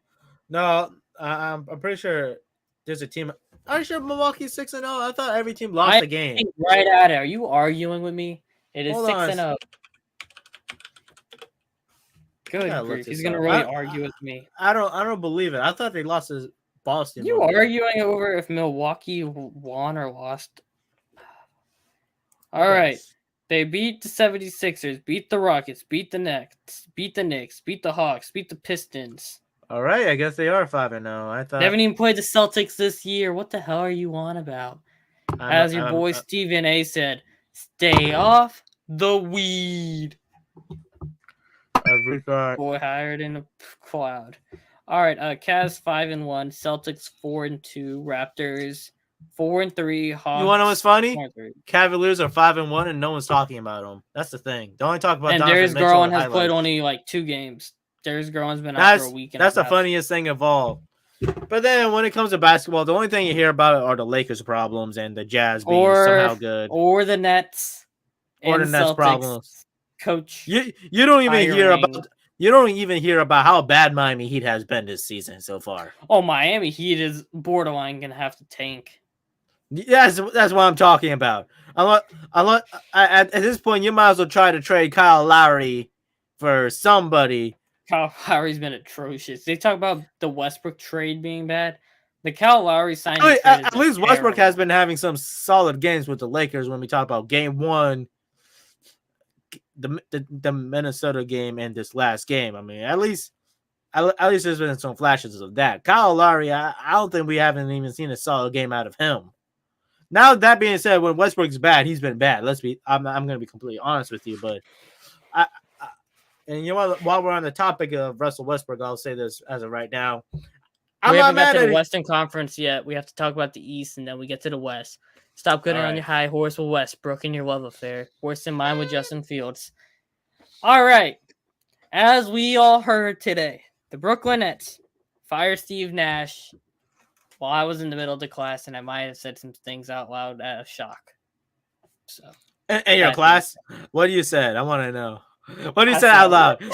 No. I'm pretty sure there's a team. Are you sure Milwaukee's 6-0? I thought every team lost a game. Right at it. Are you arguing with me? It is 6-0. Good grief. He's gonna really argue with me. I don't believe it. I thought they lost to Boston. You arguing over if Milwaukee won or lost? All right. They beat the 76ers, beat the Rockets, beat the Nets, beat the Hawks, beat the Pistons. All right, I guess they are 5-0. I thought they haven't even played the Celtics this year. What the hell are you on about? As your boy Stephen A said, stay off the weed. Boy hired in a cloud. All right, Cavs 5-1, Celtics 4-2, Raptors 4-3, Hawks. You want to know what's funny? Cavaliers are 5-1, and no one's talking about them. That's the thing. They only talk about. And Darius Garland has played only like 2 games. Darius Garland's been out for a week. That's the funniest thing of all. But then when it comes to basketball, the only thing you hear about are the Lakers' problems and the Jazz being somehow good, or the Nets, or the Nets' problems. Coach, you don't even hear about. You don't even hear about how bad Miami Heat has been this season so far. Oh, Miami Heat is borderline gonna have to tank. That's what I'm talking about. At this point, you might as well try to trade Kyle Lowry for somebody Kyle Lowry's been atrocious. They talk about the Westbrook trade being bad. The Kyle Lowry signing I mean, trade is at least Westbrook terrible. has been having some solid games with the Lakers when we talk about game one, the Minnesota game, and this last game. I mean, at least there's been some flashes of that. Kyle Lowry, I don't think we haven't even seen a solid game out of him. Now that being said, when Westbrook's bad, he's been bad. I'm going to be completely honest with you, but and you know what? While we're on the topic of Russell Westbrook, I'll say this as of right now. We haven't got to the Western Conference yet. We have to talk about the East, and then we get to the West. Stop getting on your high horse with Westbrook and your love affair. Worse than mine with Justin Fields. All right. As we all heard today, the Brooklyn Nets fire Steve Nash while I was in the middle of the class, and I might have said some things out loud out of shock. So, in your class, what you said? I want to know. What do you say out loud?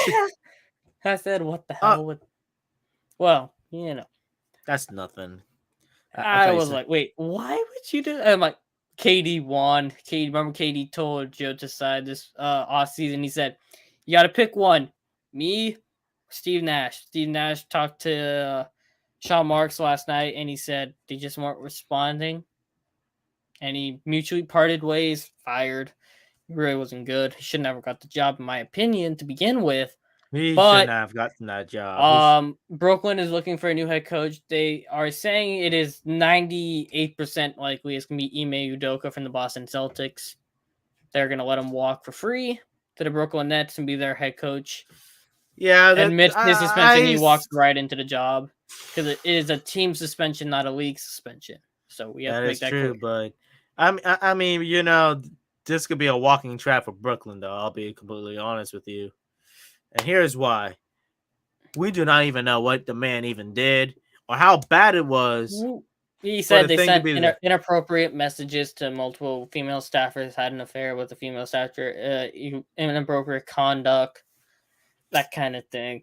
I said, "What the hell?" Well, you know, that's nothing. I was like, "Wait, why would you do that?" I'm like, KD won. Remember KD told Joe to side this off season. He said, "You got to pick one. Me, Steve Nash." Steve Nash talked to Sean Marks last night, and he said they just weren't responding, and he mutually parted ways. Fired. He really wasn't good. He should never got the job, in my opinion, to begin with. He shouldn't have gotten that job. Brooklyn is looking for a new head coach. They are saying it is 98% likely it's going to be Ime Udoka from the Boston Celtics. They're going to let him walk for free to the Brooklyn Nets and be their head coach. Yeah, admits his suspension. He walked right into the job because it is a team suspension, not a league suspension. So we have to make that true. clear. But I mean, you know, this could be a walking trap for Brooklyn, though. I'll be completely honest with you. And here's why. We do not even know what the man even did or how bad it was. He said they sent inappropriate messages to multiple female staffers, had an affair with a female staffer, inappropriate conduct, that kind of thing.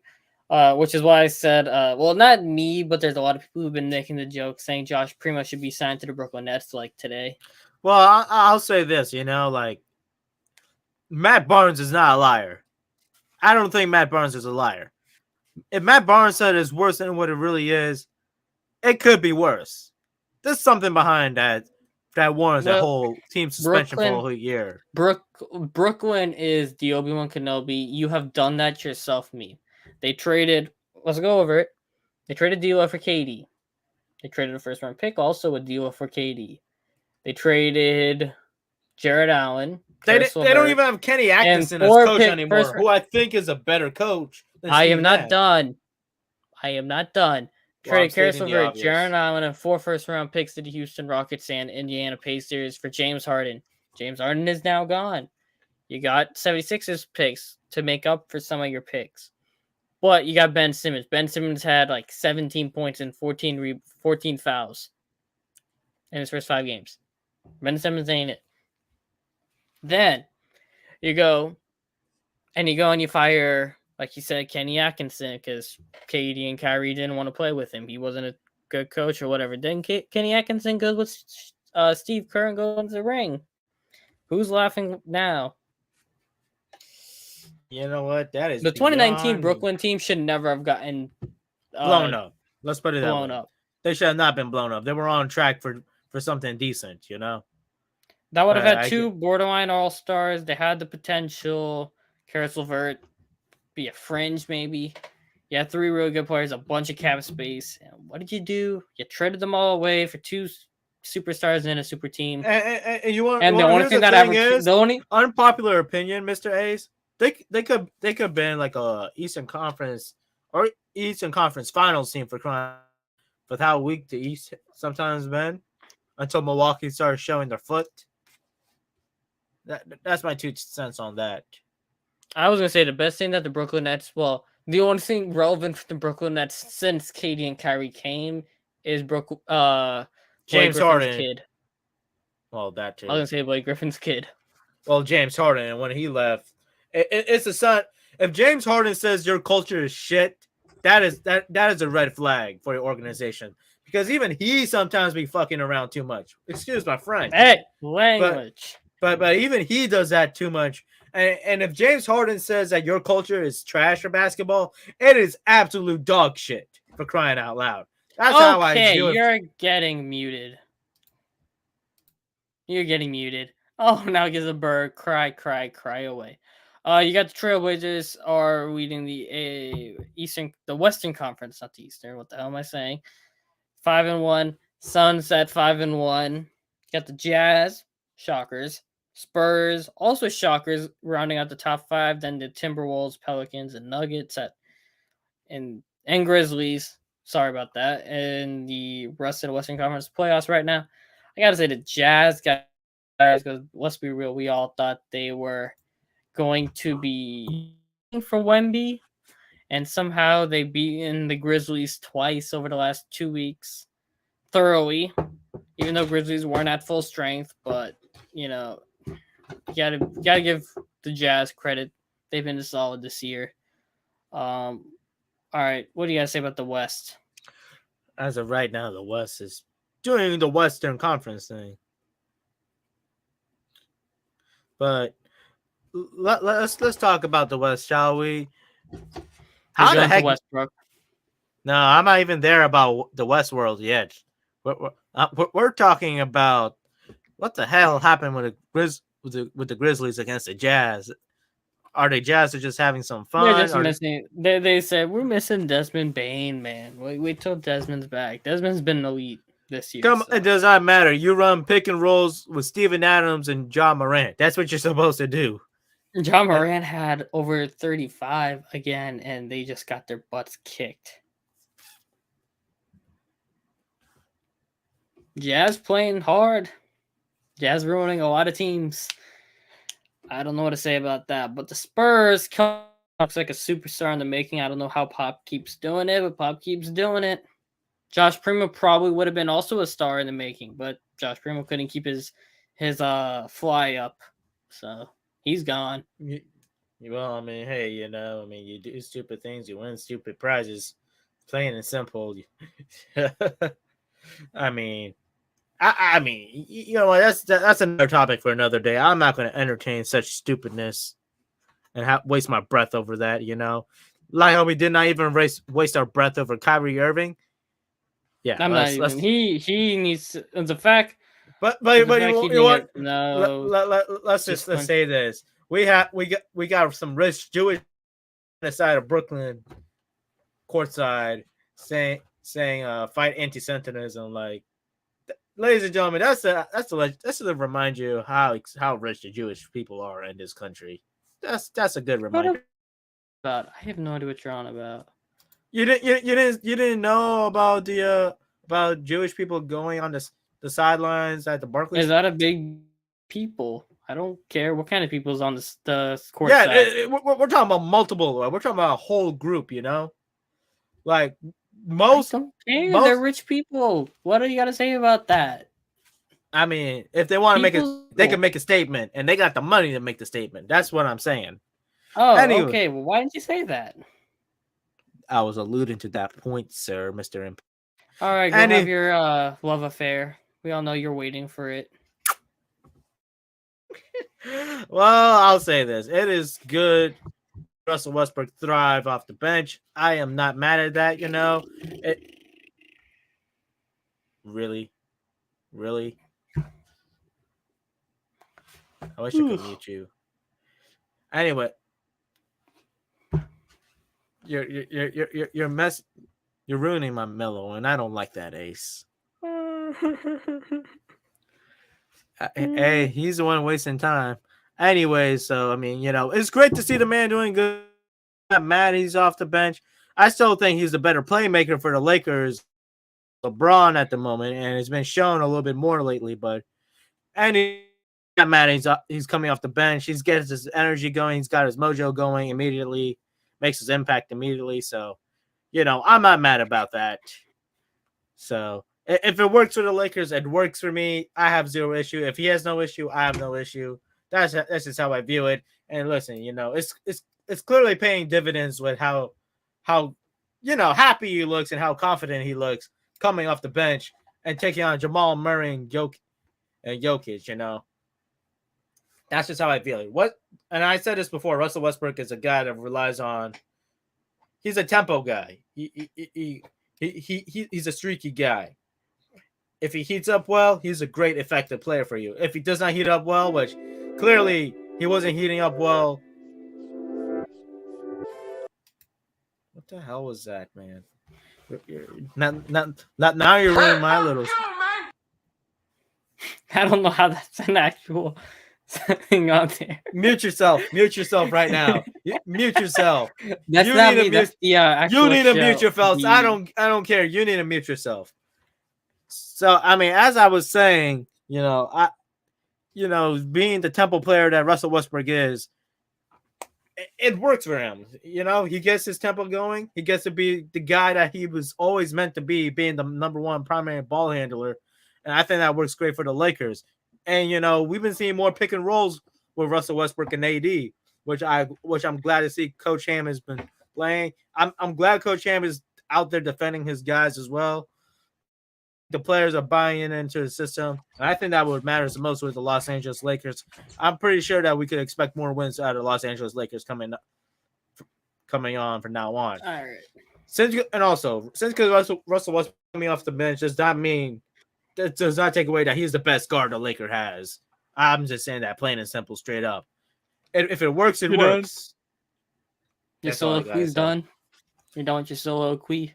Which is why I said, well, not me, but there's a lot of people who've been making the joke saying Josh Primo should be signed to the Brooklyn Nets like today. Well, I'll say this, you know, like Matt Barnes is not a liar. I don't think Matt Barnes is a liar. If Matt Barnes said it's worse than what it really is, it could be worse. There's something behind that warrants that whole team suspension for a whole year. Brooklyn is the Obi-Wan Kenobi. You have done that yourself, me. They traded, let's go over it. They traded D'Lo for KD. They traded a first-round pick also with D'Lo for KD. They traded Jared Allen. They don't even have Kenny Atkinson as coach anymore, who I think is a better coach than Steve Nash. I am not done. Traded Caris LeVert, Jared Allen, and 4 first-round picks to the Houston Rockets and Indiana Pacers for James Harden. James Harden is now gone. You got 76ers picks to make up for some of your picks. But you got Ben Simmons. Ben Simmons had like 17 points and 14 fouls in his first 5 games. Ben Simmons ain't it. Then you go and you fire, like you said, Kenny Atkinson because KD and Kyrie didn't want to play with him. He wasn't a good coach or whatever. Then Kenny Atkinson goes with Steve Kerr and goes into the ring. Who's laughing now? You know what? That is the 2019 Brooklyn team should never have gotten blown up. Let's put it that way. They should have not been blown up. They were on track for something decent, you know? That would have had 2 borderline all-stars. They had the potential. Caris LeVert, be a fringe maybe. You had 3 really good players, a bunch of cap space. And what did you do? You traded them all away for 2 superstars and a super team. And the only thing that ever is the only unpopular opinion, Mr. Ace. They could have been like a Eastern Conference or Eastern Conference Finals team for crying with how weak the East sometimes been until Milwaukee started showing their foot. That's my 2 cents on that. I was gonna say the best thing that the Brooklyn Nets, well, the only thing relevant for the Brooklyn Nets since KD and Kyrie came is James Harden kid. Well, that too. I was gonna say Blake Griffin's kid. Well, James Harden, and when he left, it's a son. If James Harden says your culture is shit, that is a red flag for your organization. Because even he sometimes be fucking around too much. Excuse my friend. Hey, language. But even he does that too much. And if James Harden says that your culture is trash for basketball, it is absolute dog shit, for crying out loud. That's how I Okay, view it. you're getting muted. You're getting muted. Oh, now gives a bird. Cry, cry, cry away. You got the Trailblazers are leading the Western Conference, not the Eastern. What the hell am I saying? 5-1. Suns at 5-1. Got the Jazz, shockers. Spurs, also shockers, rounding out the top five. Then the Timberwolves, Pelicans, and Nuggets and Grizzlies. Sorry about that. And the rest of the Western Conference playoffs right now. I gotta say the Jazz got because let's be real, we all thought they were going to be for Wemby, and somehow they beaten the Grizzlies twice over the last 2 weeks, thoroughly. Even though Grizzlies weren't at full strength, but you know, you gotta give the Jazz credit. They've been solid this year. All right, what do you guys say about the West? As of right now, the West is doing the Western Conference thing. But let's talk about the West, shall we? How the heck Westbrook? No, I'm not even there about the Westworld yet. We're talking about what the hell happened with the Grizzlies against the Jazz. Are the Jazz are just having some fun? They're just missing. They said we're missing Desmond Bain, man. Wait till Desmond's back. Desmond's been elite this year. It does not matter. You run pick and rolls with Steven Adams and John Morant. That's what you're supposed to do. John Morant had over 35 again, and they just got their butts kicked. Jazz playing hard. Jazz ruining a lot of teams. I don't know what to say about that. But the Spurs looks like a superstar in the making. I don't know how Pop keeps doing it, but Pop keeps doing it. Josh Primo probably would have been also a star in the making, but Josh Primo couldn't keep his fly up, so he's gone. Well, I mean, hey, you do stupid things, you win stupid prizes. Plain and simple. I mean, you know what? That's another topic for another day. I'm not going to entertain such stupidness and waste my breath over that. Like how we did not even waste our breath over Kyrie Irving. Yeah, I'm not even. He needs the fact. But you want let's say this. We got some rich Jewish on the side of Brooklyn courtside saying fight anti-Semitism. Like, ladies and gentlemen, that's to remind you how rich the Jewish people are in this country. That's a good reminder. I have no idea what you're on about. You didn't know about the about Jewish people going on the sidelines at the Barclays? Is that a big people? I don't care what kind of people's on the court side. Yeah, we're talking about multiple. We're talking about a whole group. Like most. I don't care. They're rich people. What do you got to say about that? I mean, if they want to make they can make a statement, and they got the money to make the statement. That's what I'm saying. Oh, anyway. Okay. Well, why didn't you say that? I was alluding to that point, sir, Mr. Imp. All right, go have your love affair. We all know you're waiting for it. Well, I'll say this. It is good Russell Westbrook thrive off the bench. I am not mad at that, Really? I wish I could mute you. Anyway. You're ruining my mellow, and I don't like that, Ace. Hey, he's the one wasting time. Anyway, so I mean, it's great to see the man doing good. I'm not mad he's off the bench. I still think he's the better playmaker for the Lakers, LeBron at the moment, and it's been shown a little bit more lately. But he's not mad he's coming off the bench. He's getting his energy going. He's got his mojo going immediately. Makes his impact immediately. So, I'm not mad about that. So, if it works for the Lakers, it works for me. I have zero issue. If he has no issue, I have no issue. That's just how I view it. And listen, it's clearly paying dividends with how happy he looks and how confident he looks coming off the bench and taking on Jamal Murray and Jokic, That's just how I feel. And I said this before. Russell Westbrook is a guy that relies on. He's a tempo guy. He's a streaky guy. If he heats up well, he's a great effective player for you. If he does not heat up well, which clearly he wasn't heating up well. What the hell was that, man? Not now you're ruining my little. I don't know how that's an actual thing on there. Mute yourself. Mute yourself right now. Mute yourself. That's you not need me. to That's mute. the actual You need to show. mute yourself. I don't care. You need to mute yourself. So I mean, as I was saying, being the tempo player that Russell Westbrook is, it works for him. He gets his tempo going. He gets to be the guy that he was always meant to be, being the number one primary ball handler. And I think that works great for the Lakers. And we've been seeing more pick and rolls with Russell Westbrook and AD, which I'm glad to see Coach Ham has been playing. I'm glad Coach Ham is out there defending his guys as well. The players are buying into the system. And I think that what matters the most with the Los Angeles Lakers. I'm pretty sure that we could expect more wins out of the Los Angeles Lakers coming on from now on. All right. Since Russell Westbrook coming off the bench does not mean that does not take away that he's the best guard the Laker has. I'm just saying that plain and simple, straight up. If it works, it works. Your soliloquy's done. You're done with your soliloquy.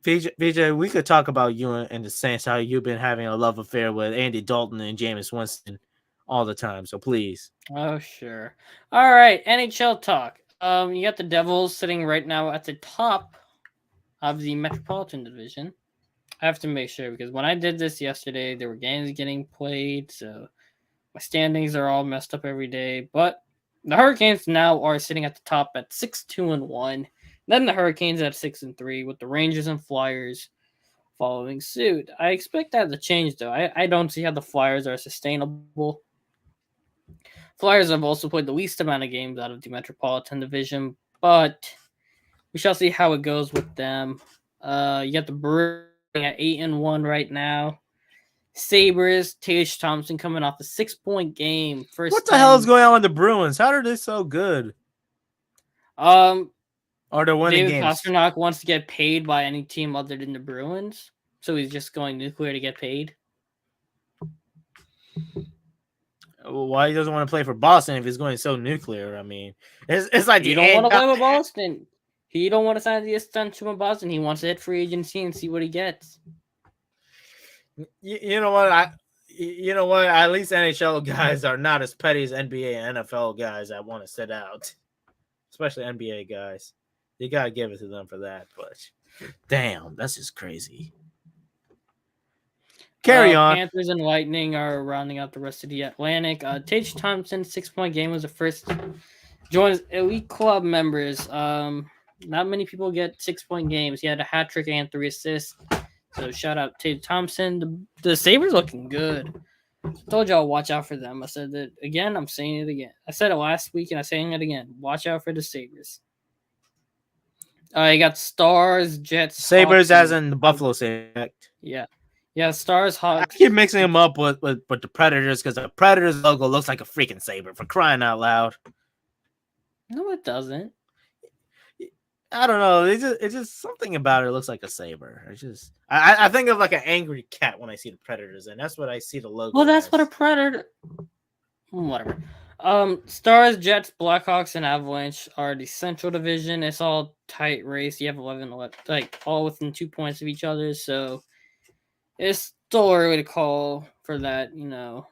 VJ, we could talk about you and the Saints, how you've been having a love affair with Andy Dalton and Jameis Winston all the time. So please. Oh, sure. All right, NHL talk. You got the Devils sitting right now at the top of the Metropolitan Division. I have to make sure because when I did this yesterday, there were games getting played, so my standings are all messed up every day. But the Hurricanes now are sitting at the top at 6-2-1. Then the Hurricanes at 6-3, with the Rangers and Flyers following suit. I expect that to change, though. I don't see how the Flyers are sustainable. Flyers have also played the least amount of games out of the Metropolitan Division, but we shall see how it goes with them. You got the Bruins at 8-1 right now. Sabres, Tage Thompson coming off a 6-point game. What the hell is going on with the Bruins? How are they so good? Are they winning David games? Pastrnak wants to get paid by any team other than the Bruins, so he's just going nuclear to get paid. Why he doesn't want to play for Boston if he's going so nuclear? I mean, it's like you don't want to play with Boston. He don't want to sign the extension with Boston. He wants to hit free agency and see what he gets. You know what? At least NHL guys are not as petty as NBA and NFL guys that want to sit out, especially NBA guys. You gotta give it to them for that. But damn, that's just crazy. Carry on. Panthers and Lightning are rounding out the rest of the Atlantic. Tage Thompson's 6-point game was the first joins elite club members. Not many people get 6-point games. He had a hat trick and 3 assists. So shout out Tage Thompson. The Sabres looking good. I told y'all watch out for them. I said that again. I'm saying it again. I said it last week and I'm saying it again. Watch out for the Sabres. You got Stars, Jets, Sabres Hawks, as in the Buffalo Sabres. Yeah, Stars, Hawks. I keep mixing them up with the Predators because the Predators logo looks like a freaking saber, for crying out loud. No, it doesn't. I don't know. It's just something about it looks like a saber. It's just I think of like an angry cat when I see the Predators, and that's what I see the logo. Well, that's what a Predator. Whatever. Stars, Jets, Blackhawks, and Avalanche are the Central Division. It's all tight race. You have 11, like all within 2 points of each other. So it's still early to call for that.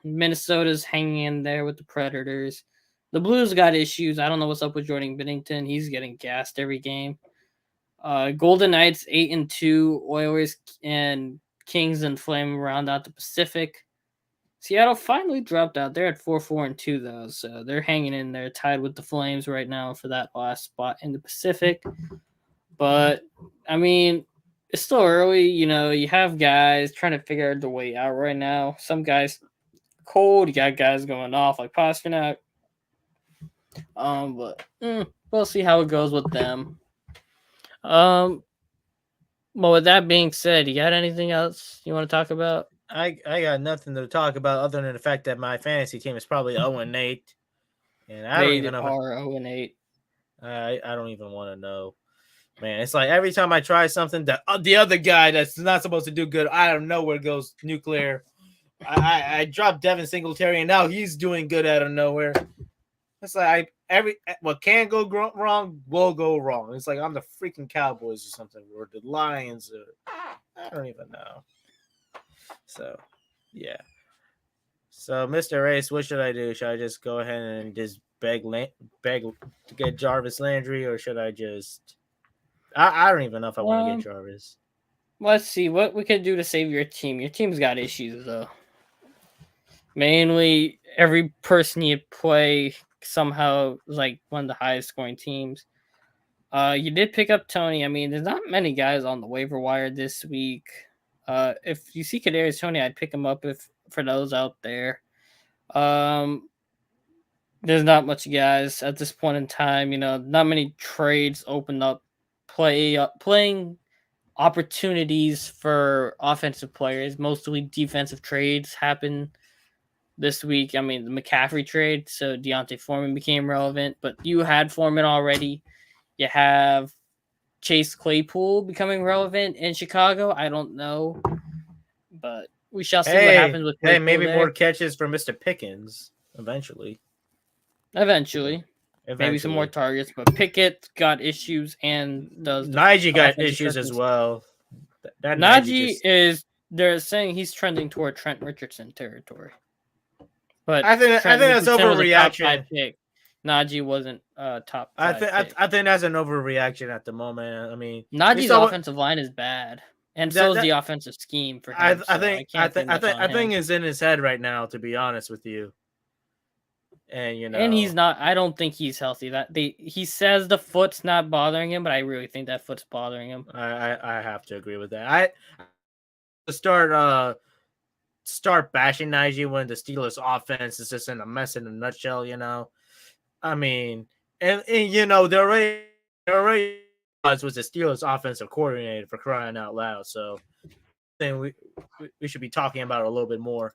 Minnesota's hanging in there with the Predators. The Blues got issues. I don't know what's up with Jordan Binnington. He's getting gassed every game. Golden Knights 8-2. Oilers and Kings and Flame round out the Pacific. Seattle finally dropped out. They're at 4-4-2 though, so they're hanging in there, tied with the Flames right now for that last spot in the Pacific. But I mean, it's still early. You have guys trying to figure out the way out right now. Some guys cold. You got guys going off like Pastrnak. But we'll see how it goes with them. Well, with that being said, you got anything else you want to talk about? I got nothing to talk about other than the fact that my fantasy team is probably 0-8, and I don't They even know. are 0-8. I don't even want to know. Man, it's like every time I try something, the other guy that's not supposed to do good out of nowhere goes nuclear. I dropped Devin Singletary, and now he's doing good out of nowhere. It's like what can go wrong will go wrong. It's like I'm the freaking Cowboys or something, or the Lions. I don't even know. So, yeah. So, Mr. Ace, what should I do? Should I just go ahead and just beg to get Jarvis Landry, or should I just? I don't even know if I want to get Jarvis. Let's see what we can do to save your team. Your team's got issues though. Mainly, every person you play somehow is like one of the highest scoring teams. You did pick up Tony. I mean, there's not many guys on the waiver wire this week. If you see Kadarius Tony, I'd pick him up if for those out there. There's not much guys at this point in time. You know, not many trades open up playing opportunities for offensive players. Mostly defensive trades happen this week. I mean, the McCaffrey trade, so Deontay Foreman became relevant, but you had Foreman already. You have Chase Claypool becoming relevant in Chicago. I don't know, but we shall see what happens with Claypool. Hey, maybe there. More catches for Mr. Pickens eventually. Maybe some more targets, but Pickett got issues and does. Najee got issues as well. That Najee is. They're saying he's trending toward Trent Richardson territory. But I think that's overreaction. Najee wasn't top. I think that's an overreaction at the moment. I mean, Najee's offensive line is bad, and so is the offensive scheme for him. I think it's in his head right now. To be honest with you, and you know, and he's not. I don't think he's healthy. He says the foot's not bothering him, but I really think that foot's bothering him. I have to agree with that. I start bashing Najee when the Steelers offense is just in a mess in a nutshell, you know. I mean, and you know, there already was the Steelers offensive coordinator, for crying out loud. So I think we should be talking about it a little bit more.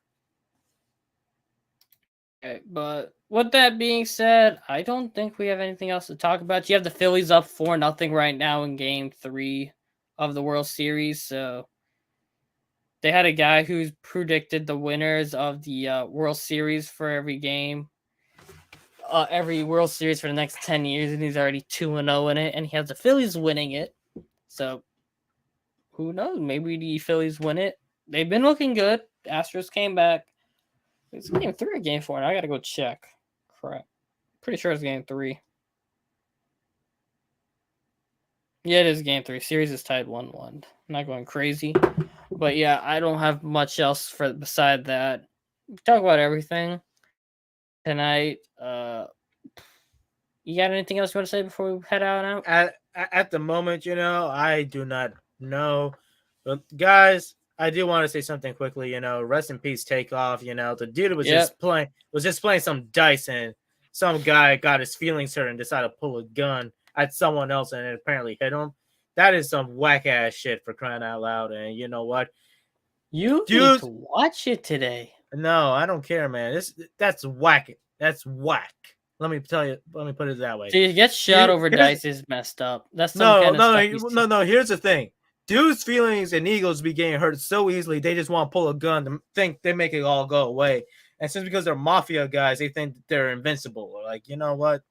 Okay, but with that being said, I don't think we have anything else to talk about. You have the Phillies up 4-0 right now in Game 3 of the World Series, so they had a guy who's predicted the winners of the World Series for every game, every World Series for the next 10 years, and he's already 2-0 in it, and he has the Phillies winning it. So, who knows? Maybe the Phillies win it. They've been looking good. The Astros came back. It's Game 3 or Game 4? I gotta go check. Crap. Pretty sure it's Game 3. Yeah, it is Game 3. Series is tied 1-1. I'm not going crazy. But yeah, I don't have much else beside that. We talk about everything tonight. You got anything else you want to say before we head out? At the moment, you know, I do not know. But guys, I do want to say something quickly. You know, rest in peace, Takeoff. You know, the dude was just playing some dice, and some guy got his feelings hurt and decided to pull a gun at someone else, and it apparently hit him. That is some whack ass shit, for crying out loud. And you know what? You need to watch it today. No, I don't care, man. That's whack. That's whack. Let me tell you. Let me put it that way. So you get shot over dice is messed up. That's no. Here's the thing. Dudes' feelings and egos be getting hurt so easily. They just want to pull a gun to think they make it all go away. And since because they're mafia guys, they think they're invincible. Like, you know what?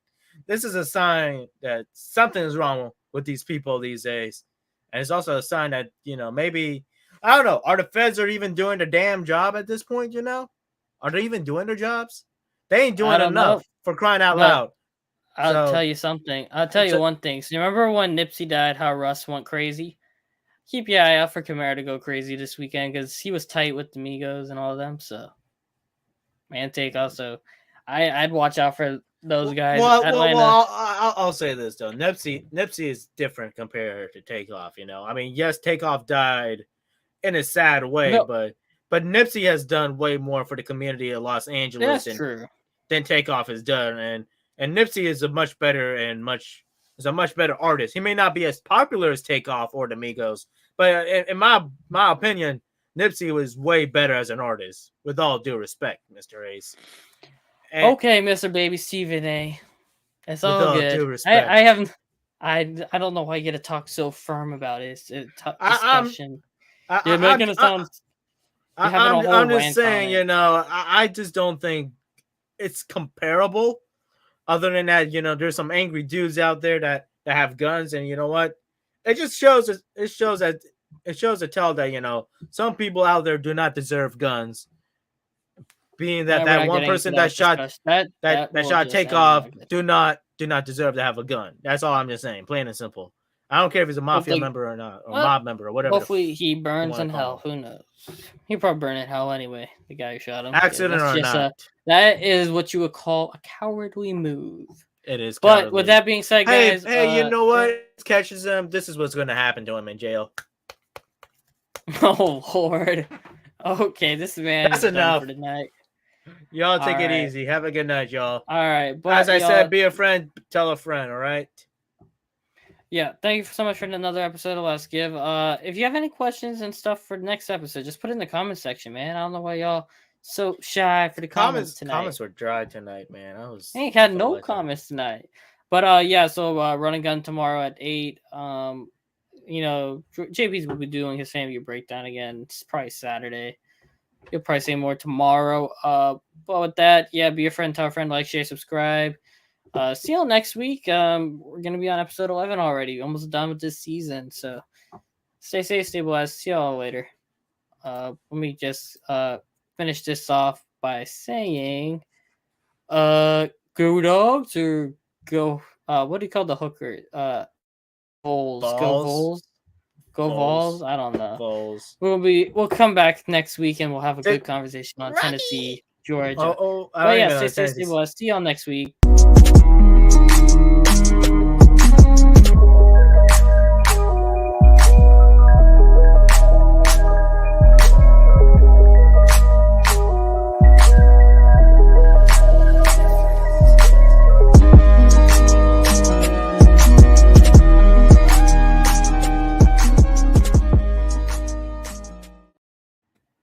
This is a sign that something is wrong with these people these days. And it's also a sign that, you know, maybe, I don't know, are the feds even doing their damn job at this point, you know? Are they even doing their jobs? They ain't doing enough, for crying out loud. I'll tell you something. I'll tell you one thing. So you remember when Nipsey died, how Russ went crazy? Keep your eye out for Kamara to go crazy this weekend because he was tight with the Migos and all of them. So, man, also, I'd watch out for those guys. I'll say this though. Nipsey is different compared to Takeoff. You know, I mean, yes, Takeoff died in a sad way, but Nipsey has done way more for the community of Los Angeles than Takeoff has done, and Nipsey is a much better artist. He may not be as popular as Takeoff or the Migos, but in my opinion, Nipsey was way better as an artist, with all due respect, Mr. Ace. And Okay, Mr. Baby Stephen A. It's with all all good. due respect, I haven't. I don't know why you get to talk so firm about it. It's a tough I, I'm discussion. You're I, making it sound. You're having a I'm whole just rant on saying, it. I just don't think it's comparable. Other than that, there's some angry dudes out there that have guns, and you know what? It just shows it shows to tell that some people out there do not deserve guns. Being that We're that not one getting into person that discussion. That that will shot just end Takeoff real good. do not deserve to have a gun. That's all I'm just saying, plain and simple. I don't care if he's a mafia Hopefully, member or not, or well, mob member or whatever hopefully he you burns want to in call hell. him. Who knows? He'll probably burn in hell anyway. The guy who shot him. Yeah, Accident that's or just not, that is what you would call a cowardly move. it is But with cowardly. that being said, Hey, guys, you know what? Catches him. This is what's going to happen to him in jail. Oh Lord. Okay, this man That's is done enough. for tonight. Y'all take All it right. easy. Have a good night, y'all. All right, but As I y'all, said, be a friend, tell a friend, all right? yeah, thank you so much for another episode of Let's Give. If you have any questions and stuff for the next episode, just put it in the comment section, man. I don't know why y'all so shy for the comments tonight. Comments were dry tonight, man. I ain't had no comments tonight. But yeah, so Run and Gun tomorrow at 8. JP's will be doing his family breakdown again. It's probably Saturday. You'll probably say more tomorrow. But with that, yeah, be a friend, tell a friend, like, share, subscribe. See y'all next week. We're gonna be on episode 11 already. Almost done with this season. So stay safe, stay blessed. See y'all later. Let me just finish this off by saying go Dogs or go what do you call the hooker? Vols. Go Vols. Go Vols. I don't know. Vols. We'll come back next week and we'll have a good conversation on Tennessee, Georgia. I But don't yeah, even know stay safe, stay blessed. See y'all next week.